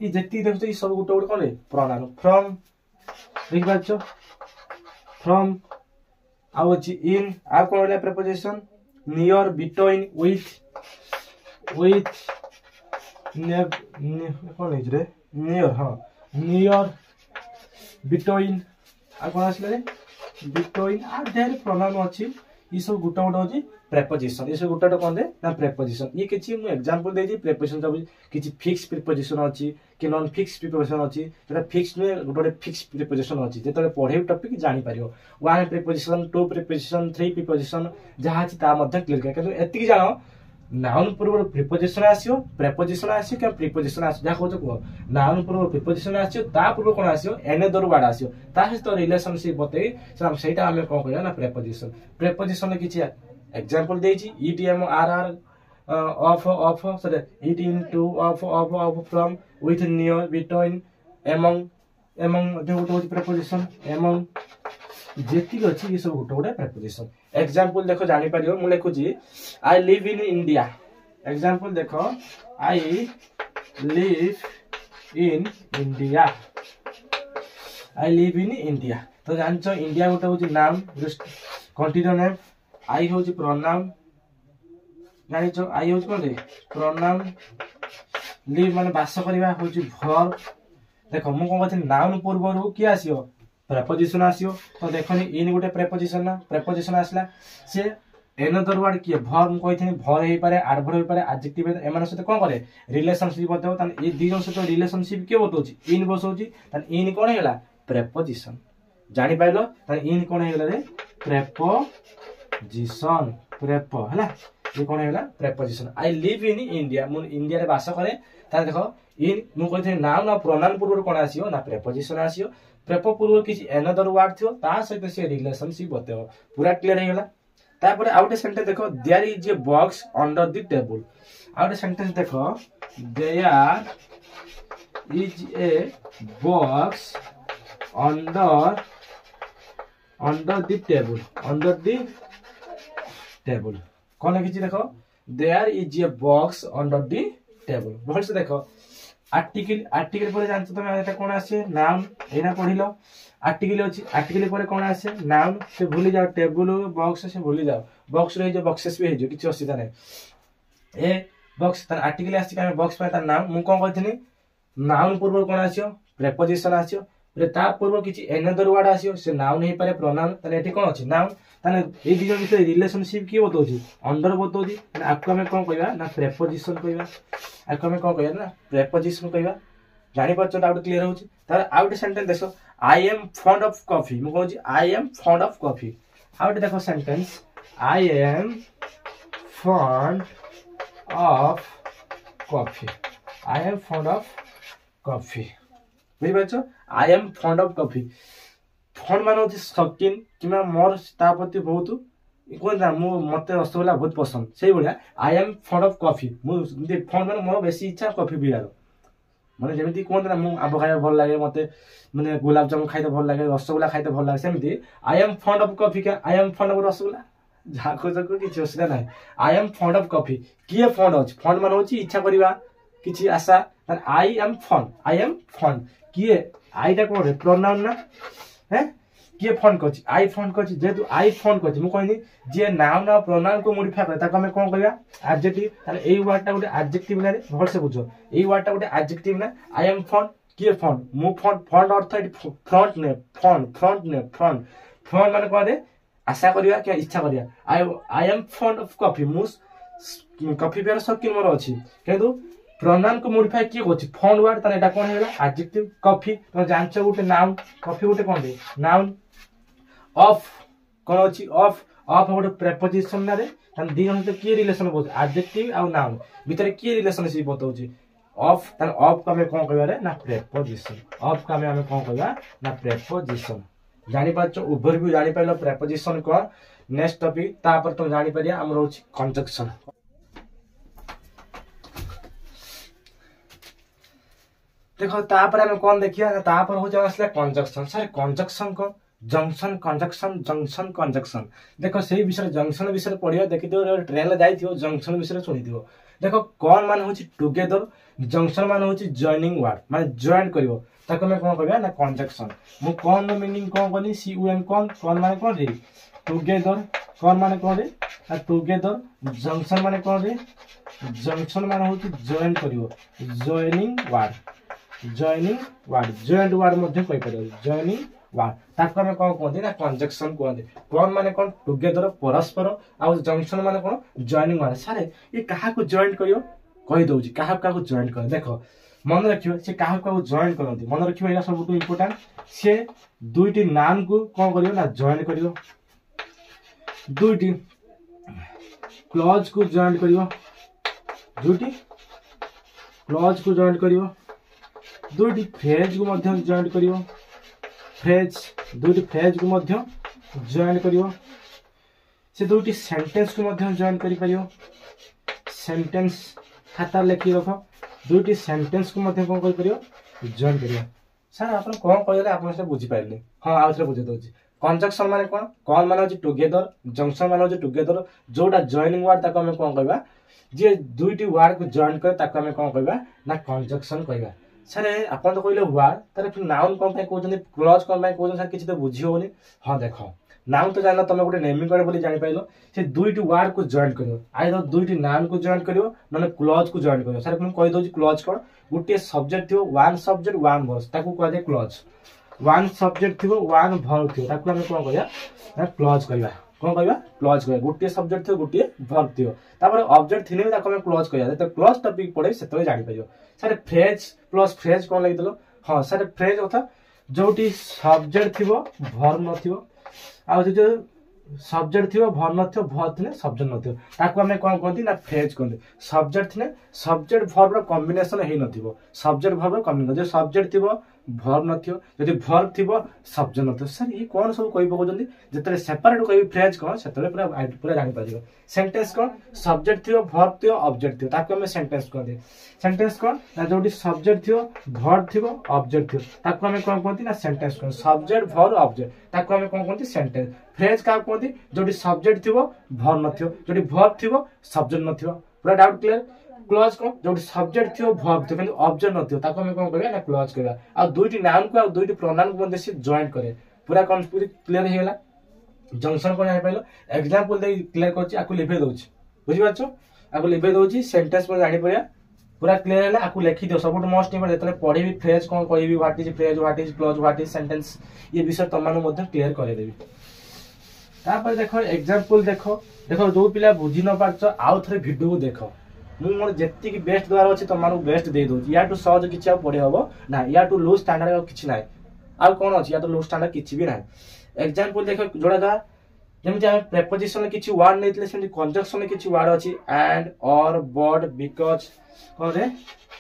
ये जति देखो ये सब गोटे गोटे कोन प्रोनाउन फ्रॉम देख बाचो फ्रॉम आउ अछि इन आ कोन होला प्रेपोजिशन नियर बिटवीन विथ ने कोन है रे नियर हां नियर बिटवीन आ कोन आसले रे बिटवीन आ देयर प्रोनाउन अछि ई सब गोटे गोटे अछि प्रेपोजिशन ये सब गोटे कोन दे ना प्रेपोजिशन ये किछि मु एग्जांपल दे दी प्रेपोजिशन सब किछि फिक्स प्रिपोजिशन अछि कि नॉन फिक्स प्रिपोजिशन अछि जेटा फिक्स ने गोटे फिक्स प्रिपोजिशन अछि जेतले पढे टॉपिक जानि पारियो one preposition two preposition three preposition जहा अछि ता मध्ये क्लियर कर किंतु एतिकी जानो नाउन पूर्व प्रिपोजिशन आसियो प्रेपोजिशन आसियो कि प्रिपोजिशन आसियो जहा कहतो को नाउन पूर्व प्रिपोजिशन आसियो ता पूर्व कोन आसियो अनदर वर्ड आसियो ता सहित रिलेशनशिप बतई सेटा हमें कोन कहया ना प्रेपोजिशन प्रेपोजिशन किछि एग्जांपल देछि ईटीएम आरआर of sorry it into of from with near between among जो गोटे प्रेपोजिशन एमंग जेति अछि ये सब गोटे प्रेपोजिशन एग्जांपल देखो जानि पारियो मु लिखु जी I live in India example देखो आई लिव इन इंडिया तो जानछो इंडिया गोटे होची नाम कंटिन्यू नेम आई होची प्रोनाउन जानिछो आई होची कोन रे प्रोनाउन लिव माने वास करबा होची वर्ब देखो मु कोन कहथि नाउन पूर्वरु की आसियो प्रेपोजिशन आसियो तो देखनी इन गोटे प्रेपोजिशन ना प्रेपोजिशन आसला से एनदर वर्ड की वर्ब कहिथि भर हे पारे एडवर्ब हे पारे एडजेक्टिव एमान सहित कोन करे रिलेशनशिप बताओ तन ए दी जन सहित रिलेशनशिप के बतौची इन बसौची तन इन कोन हेला प्रेपोजिशन जानि पाइलो तन इन कोन हेला रे प्रेपोजिशन प्रेपो हला ये कोन हेला preposition I live in India मु इंडिया रे वास करे ता देखो इन मु कहिथि नाउन और प्रोनाउन पूर्व कोन आसियो ना प्रेपोजिशन आसियो प्रेपो पूर्व किसी अनदर वर्ड थियो ता सहित से रिलेशनशिप बताओ पूरा क्लियर हेला तापर आउटे सेंटेंस देखो there is a box under the table आउटे सेंटेंस देखो there is a box under the table कोन है किछि देखो there is a box under the table बहुत से देखो आर्टिकल पर जानतो तमे एटा कोन आसे नाउन एना पढिलो आर्टिकल अछि आर्टिकल पर कोन आसे नाउन से भूली जाओ टेबल बॉक्स से भूली जाओ बॉक्स रे जो बॉक्सेस भी हे जो किछि असुविधा नै ए बॉक्स त आर्टिकल आसी का बॉक्स पर त नाउन मु कोन कहथिनी नाउन पूर्व कोन आसियो प्रेपोजिशन आसियो रे ता पूर्व किछि अनदर वर्ड आसियो से नाउन हे पारे प्रोनाउन तने एठी कोन अछि नाउन तने ए दिजो विषय रिलेशनशिप की बतौछि अंडर बतौछि तने आपको हमें कोन कहबा ना प्रेपोजिशन कहबा आपको हमें कोन कहबा ना प्रेपोजिशन कहबा जानि परछो डाउट क्लियर होछि तार आउट सेंटेंस देखो I am fond of coffee मु कहछि I am fond of coffee आउट देखो sentence I am fond of coffee I am fond of coffee बुझि परछो I am fond of coffee fond माने होछि शौकीन किमा मोर ता प्रति बहुत कोन ना मु मते रसगोल्ला बहुत पसंद सेही बढिया आई एम फॉन्ड ऑफ कॉफी मु फॉन्ड माने मोर बेसी इच्छा कॉफी पियारो माने जेमिति कोन ना मु आबो खाय भल लागे मते माने गुलाब जामुन खाइते भल लागे रसगोल्ला खाइते भल लागे सेमिति I am fond of coffee का I am fond of rasgulla जाको जाको कि चोसला नै I am fond of coffee किए फॉन्ड अछि फॉन्ड माने होछि इच्छा करिवा किछि आशा आई एम फन किए आईटा कोन रे प्रोनाउन ना हैं किए फोन करछि आई फोन करछि जेतु आई फोन करछि मु कहनी जे नाउन और प्रोनाउन को मॉडिफाई करे ताको हमें कोन कहया एडजेक्टिव ताले एई वर्ड टा गुटे एडजेक्टिव ना रे भल से बुझो एई वर्ड टा गुटे एडजेक्टिव ना आई एम फोन किए फोन मु फोन फोन अर्थ एटी फ्रंट ने फ्रंट माने कोन रे आशा करिया कि इच्छा करिया आई एम फॉन्ड ऑफ कॉफी मु कॉफी पियर शौकीन मोर अछि किंतु प्रोनाउन को मॉडिफाई किए होछि फॉन्ड वर्ड ताले एटा कोन हेला एडजेक्टिव कॉफी तो जानछ गुटे नाउन कॉफी गुटे कोन रे नाउन ऑफ कोन अछि ऑफ गुटे प्रीपोजिशन ना रे तन दी जन की रिलेशन बोल एडजेक्टिव आ नाउन भीतर की रिलेशनशिप बताउछि ऑफ तन ऑफ का में कोन कहबा रे ना प्रीपोजिशन ऑफ का में हमें कोन कहबा ना प्रीपोजिशन जानि पाछो ओवरव्यू जानि पाइलो प्रीपोजिशन को नेक्स्ट टॉपिक तापर तो जानि परिया हमर होछि कंजक्शन देखो तापर हम कोन देखिया तापर हो जासले कंजक्शन सर कंजक्शन को जंक्शन कंजक्शन देखो सेही विषय जंक्शन विषय पढियो देखिदियो ट्रेन ले जाइथियो जंक्शन विषय सुनिदियो देखो कोन मान होछि टुगेदर जंक्शन मान होछि जॉइनिंग वर्ड माने जॉइन करिवो ताको में कोन कहबा ना कंजक्शन मु कोन नो मीनिंग कोन कोनी सी यू एन कोन माने कोन रे टुगेदर कोन माने कोन रे आ टुगेदर जंक्शन माने कोन रे जंक्शन माने होछि जॉइन करिवो जॉइनिंग वर्ड जॉइंट वर्ड मध्ये कहि परियो जॉइनिंग वर्ड ताको में कोन कहंदी ना कंजक्शन कहंदी कोन माने कोन टुगेदर परस्पर आ जंक्शन माने कोन जॉइनिंग वर्ड सारे ये कहा को जॉइन करियो कहि दउची कहा को जॉइन कर देखो मन रखियो से कहा को जॉइन करंती मन रखियो एला सबटु इंपोर्टेंट से दुईटी नाम को कोन करियो ना जॉइन करियो दुईटी क्लॉज को जॉइन करियो दुईटी क्लॉज को जॉइन करियो दुईटी फ्रेज को मध्य जॉइन करियो दुईटी फ्रेज को मध्य जॉइन करियो से दुईटी सेंटेंस को मध्य जॉइन करि परियो सेंटेंस खाता लिखि रखो दुईटी सेंटेंस को मध्य कोन करि परियो जॉइन करियो सर आपण कोन कहले आपण से बुझी पाइले हां आउथरे बुझे दोची कंजक्शन माने कोन माने होची टुगेदर जंक्शन माने होची टुगेदर जोटा जॉइनिंग वर्ड ताको हम कोन कहबा जे दुईटी वर्ड को जॉइन करे ताको हम कोन कहबा ना कंजक्शन कहबा सर आपण तो कहले वर्ड तारे फिर नाउन कोन पे कहउछन क्लॉज कोन पे कहउछन सर किछि तो बुझी होनी हां देखो नाउन तो जानला तमे गुटे नेमिंग वर्ड बोली जानि पाइलो से दुईटी वर्ड को जॉइन करियो आइदर दुईटी नाउन को जॉइन करियो नने क्लॉज को जॉइन करियो सर हम कहि दोची क्लॉज कोन गुटे सब्जेक्ट थियो वन सब्जेक्ट वन वर्ब ताकू कह दे क्लॉज वन सब्जेक्ट थियो वन वर्ब थियो ताकू हम कोन करिया ना क्लॉज करिया कोन करिया क्लॉज करिया गुटे सब्जेक्ट थियो गुटे वर्ब थियो तापर ऑब्जेक्ट थिने ताकू हम क्लॉज करिया तो क्लॉज टॉपिक पढे सेतले जानि पाइयो सर फ्रेज प्लस फ्रेज कोन लागि देलो हां सर फ्रेज अर्थात जोटी सब्जेक्ट थियो वर्ब नथियो आ जो सब्जेक्ट थियो वर्ब नथियो वर्ब थिने सब्जेक्ट नथियो ताकू हम कोन कहंती ना फ्रेज कहंती सब्जेक्ट थिने सब्जेक्ट वर्ब रो कॉम्बिनेशन हेइ नथियो सब्जेक्ट वर्ब रो कॉम्बिनेशन जो सब्जेक्ट थियो वर्ब नथियो यदि वर्ब थियो सब्जेक्ट नथियो सर ई कोन सब कहि पकोजंती जतरे सेपरेट कहि फ्रेज कोन सेतरे पूरा जानि पाजियो सेंटेंस कोन सब्जेक्ट थियो वर्ब थियो ऑब्जेक्ट थियो ताकू हम सेंटेंस कहंती सेंटेंस कोन ना जोटी सब्जेक्ट थियो वर्ब थियो ऑब्जेक्ट थियो ताकू हम कोन कहंती ना सेंटेंस कोन सब्जेक्ट वर्ब ऑब्जेक्ट ताकू हम कोन कहंती सेंटेंस फ्रेज का कहंती जोटी सब्जेक्ट थियो वर्ब नथियो जोटी वर्ब थियो सब्जेक्ट नथियो पूरा डाउट क्लियर क्लॉज को जोटी सब्जेक्ट थियो वर्ब थियो କିନ୍ତୁ ऑब्जेक्ट नथियो ताको हम कोन करबा ना क्लॉज करबा आ दुईटी नाउन को आ दुईटी प्रोनाउन को मध्य से जॉइन करे पूरा कॉन्सेप्ट क्लियर हे गेला जंक्शन को जानि पाइलो एग्जांपल दे क्लियर करछि आकु लिखै दोछि बुझि पाछो आकु लिखै दोछि सेंटेंस में जानि परिया पूरा क्लियर हैला आकु लिखि दियो सबट मोस्ट इंपोर्टेंट जतले पढिबी फ्रेज कोन कहबी what is phrase what is clause what is sentence ये विषय तमानु मध्य क्लियर करे देबी तापर देखो एग्जांपल देखो जो पिला बुझि न पारछ आउ थरे वीडियो देखो मु मोर जेत्ति की बेस्ट द्वारा अछि तमानु बेस्ट दे दोछि या टू सहज किछि आ पढे हबो ना या टू लो स्टैंडर्ड किछि नै आ कोन अछि या तो लो स्टैंडर्ड किछि भी नै एग्जांपल देखो जोड़ा दा जेमति हम प्रीपोजिशन किछि वर्ड नैतले सेमति कंजक्शन किछि वर्ड अछि एंड और बट बिकॉज़ करे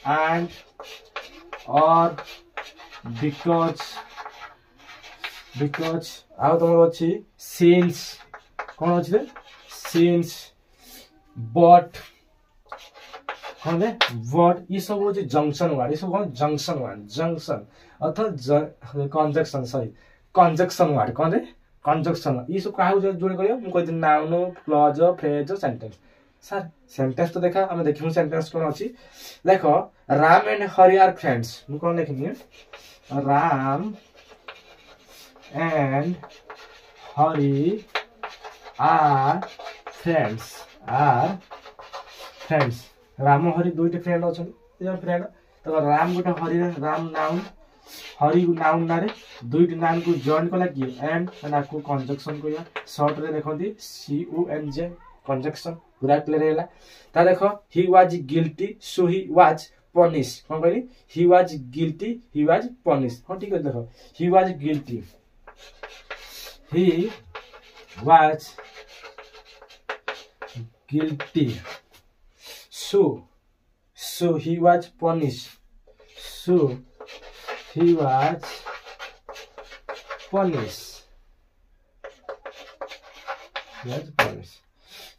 एंड और बिकॉज़ आ तमर अछि सिंस कोन अछि रे सिंस बट कोन रे वर्ड ई सब होछि जंक्शन वर्ड ई सब कोन जंक्शन वर्ड जंक्शन अर्थात कंजक्शन सॉरी कंजक्शन वर्ड कोन रे कंजक्शन ई सब काहू जोड़ करियो मु कहि noun clause phrase sentence sir sentence तो देखा आम देखू सेंटेंस कौन अच्छी देख Ram and Hari are friends मु कौन लिखनी Ram and Hari are friends Ram Hari दुईटे फ्रेंड अच्छा फ्रेंड तो राम गोटे हरि राम नाउन हरि नाउन ना दुईट नाउन को जॉइन कला किए एंड आपको कंजक्शन कहिया शॉर्ट रे देखंती CUNJ कंजक्शन पूरा क्लियर हैला ता देखो he was guilty so he was punish कोन कहली he was guilty he was punish हां ठीक है देखो he was guilty so he was punished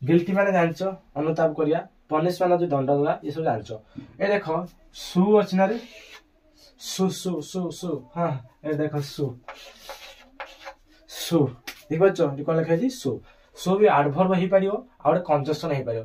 guilty माने जानचो अनुताप करिया पनिश माने जो दंड देला ये सब जानचो ए देखो सु अछि ना रे सु हां ए देखो सु ठीक बच्चो ये कोन लिखा छी सु भी एडवर्ब ही परियो आ और कंजक्शन ही परियो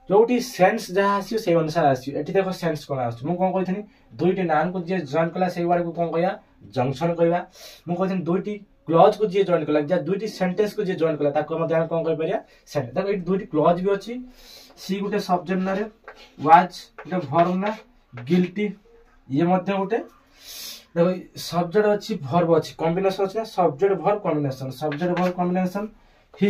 जोटी सेंस जहा आसी से अनुसार आसी एठी देखो सेंस कोन आसी मु कोन कहिथनि दुईटी नाम को जे जॉइन कला सेही वार को कोन कहया जंक्शन कहबा मु कहिथनि दुईटी क्लॉज को जे जॉइन कला जा दुईटी सेंटेंस को जे जॉइन कला ताको मध्ये हम कोन कहि परिया सेंटेंस देखो एठी दुईटी क्लॉज भी अछि सी गुटे सब्जेक्ट ना रे वाज गुटे वर्ब ना गिल्टी ये मध्ये गुटे देखो सब्जेक्ट अछि वर्ब अछि कॉम्बिनेशन अछि ना subject verb combination he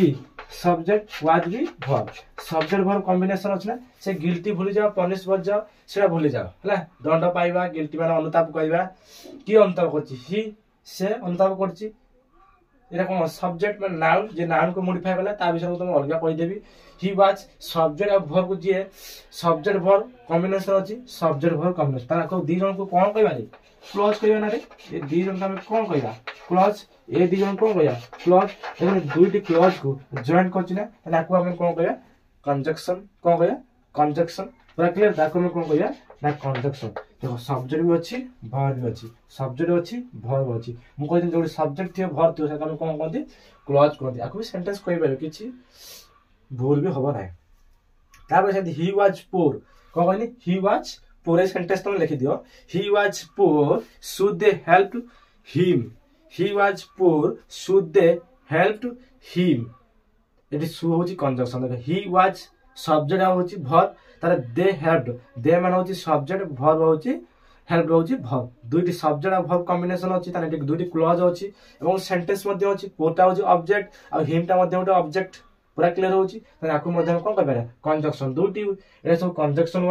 subject was भी वर्ब सब्जेक्ट वर्ब कॉम्बिनेशन अछि ना से गिल्टी भूली जाओ पनिश बच जाओ सेटा भूली जाओ हला दंड पाइबा गिल्टी माने अनुताप कहबा की अंतर करछि ही से अनुताप करछि एरा कोन सब्जेक्ट में नाउन जे नाउन को मॉडिफाई होला ता विषय में तुम अलगा कहि देबी ही वाज सब्जेक्ट ऑफ वर्ब को जे सब्जेक्ट वर्ब कॉम्बिनेशन अछि सब्जेक्ट वर्ब कॉम्बिनेशन ता को दी जन को कोन कहबा रे क्लॉज कहबा ना रे ए दी जन का कोन कहबा क्लॉज ए दी जन कोन कहबा क्लॉज एने दुईटी क्लॉज को जॉइन करछि ना ता को हम कोन कहबा कंजक्शन कोन कहबा कंजक्शन पूरा क्लियर ताको हम कोन कहबा ना कंजक्शन देखो सब्जेक्ट भी अछि वर्ब भी अछि सब्जेक्ट अछि वर्ब अछि मु कहदिन जो सब्जेक्ट थियो वर्ब थियो सेका हम कोन कहंती क्लॉज कहंती आको भी सेंटेंस कहि पारो किछि भूल भी होबो नै तापर से ही वाज पोर कोन कहनी ही वाज पोर ए सेंटेंस तुम लिखि दियो he was poor should they help him he was poor should they help him एटी सु होची कंजक्शन देखो ही वाज सब्जेक्ट होची वर्ब तारे दे हेल्प्ड दे मान होची सब्जेक्ट वर्ब होची हेल्प होची वर्ब दुईटी सब्जेक्ट और वर्ब कॉम्बिनेशन होची ताने दुईटी क्लॉज होची एवं सेंटेंस मध्ये होची पोरटा होची ऑब्जेक्ट और हिमटा मध्ये होटी ऑब्जेक्ट पूरा क्लियर होची ताने आकु मध्ये कोन कहबा कंजक्शन दुईटी ए सब कंजक्शन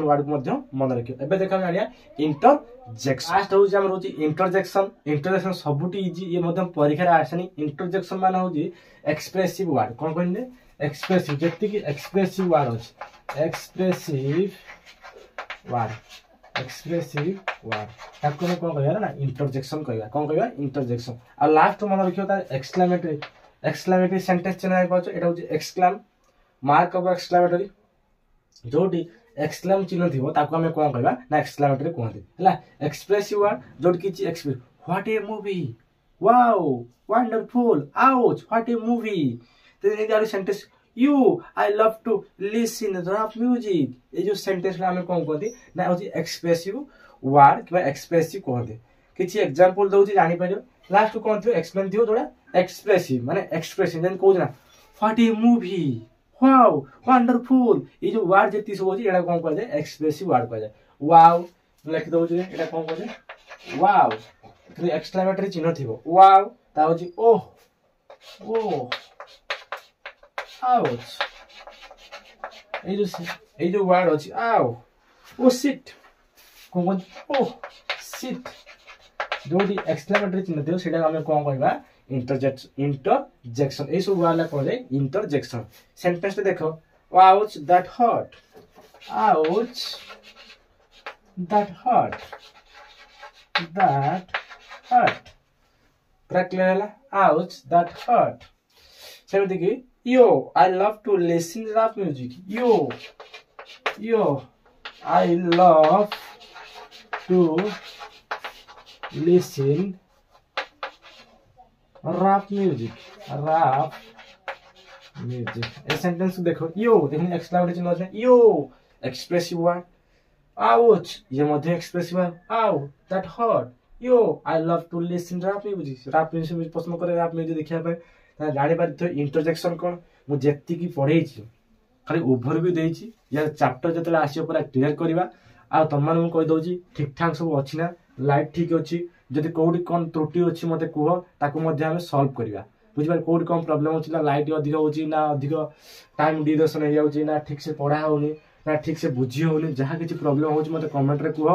वर्ड को मध्ये मन रखियो एबे देखा जानिया इंटरजेक्शन लास्ट होची हम होची इंटरजेक्शन सबुटी इजी ये मध्ये परीक्षा रे आसनी इंटरजेक्शन माने होची एक्सप्रेसिव वर्ड कोन कहने एक्सप्रेसिव जति की एक्सप्रेसिव वर्ड होची एक्सप्रेसिव वर्ड ताको कोन कहया ना इंटरजेक्शन कहया कोन कहया इंटरजेक्शन आ लास्ट मन रखियो ता एक्सक्लेमेटरी सेंटेंस चेना पाछो एटा होची एक्सक्लेम मार्क ऑफ एक्सक्लेमेटरी जोटी एक्सक्लेम चिन्ह थिबो ताको हम कोन कहबा ना एक्सक्लेमेटरी कहंती हला एक्सप्रेसिव वर्ड जोटी की express what a movie wow wonderful ouch what a movie तो ये गाड़ी sentence you I love to listen rap music ये जो सेंटेंस में हम कोन कहती ना होची एक्सप्रेसिव वर्ड कि एक्सप्रेसिव कहते किछि एग्जांपल दउची जानि परियो लास्ट कोन थियो एक्सप्लेन थियो जोडा एक्सप्रेसिव माने एक्सप्रेशन जन कहू ना what a movie wow wonderful ये जो वर्ड जेती सब होची एडा कोन कहले एक्सप्रेसिव वर्ड कहले वाओ लिख दउची एडा कोन कहले वाओ तो एक्सक्लेमेटरी चिन्ह थिबो वाओ ता होची ओह आउच ए जो वर्ड अछि आउ ओ सिट कोन ओ सिट जोडी एक्सक्लेमेटरी चिन्ह दियो सेटा हम कोन कहबा इंटरजेक्शन ए सब वाला कहले इंटरजेक्शन सेंटेंस देखो आउच दैट हर्ट पूरा क्लियर है आउच दैट हर्ट सेमति की Yo, I love to listen to rap music. Yo, I love to listen rap a sentence देखो यो देखो एक्सक्लेमेटरी चिन्ह ଅଛି यो एक्सप्रेसिव वर्ड आउच ये मध्य expressive ow that hurt yo I love to listen rap music पसंद करे rap music देखिया पे ता जानि पारिथो इंटरजेक्शन कोन मु जेत्ती की पढै छी खाली ओवरव्यू देई छी या चैप्टर जतले आसीयो पूरा क्लियर करबा आ तमन मु कहि दउची ठीक ठाक सब अछि ना लाइट ठीक अछि जदि कोडी कोन त्रुटि अछि मते कुह ताकू मध्ये हम सॉल्व करबा बुझ पार कोडी कोन प्रॉब्लम अछि ना लाइट अधिक होछि ना अधिक टाइम ड्यूरेशन हे जाउछि ना ठीक से पढ़ा होनी ना ठीक से बुझी होनी जहाँ किसी प्रॉब्लम होछि मते कमेंट रे कुह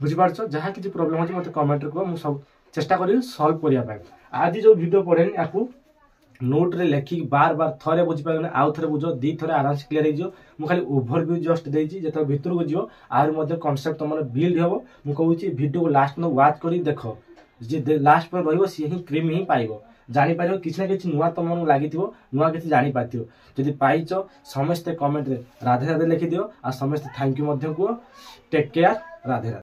बुझि पारछो जहाँ किसी प्रॉब्लम होछि मते कमेंट रे कुह मु सब चेष्टा करी सॉल्व करिया पाए आज जो वीडियो पढेनी आकू नोट रे लेखि बार बार थरे बुझि पाइबने आउ थरे बुझो दी थरे आराम से क्लियर हे जो मु खाली ओवरव्यू जस्ट देछि जेत भितर को जियो आर मध्ये कांसेप्ट तमन बिल्ड हबो मु कहूची वीडियो को लास्ट में वाच करी देखो जे लास्ट पर रहइबो सी ही क्रीम ही पाइबो जानि पारियो किछ ना किछ नुवा तमन लागिथिबो नुवा किछ जानि पाथियो जदि पाइचो समस्त कमेंट रे राधे राधे लिखि दियो आ समस्त थैंक यू मध्ये को टेक केयर राधे राधे।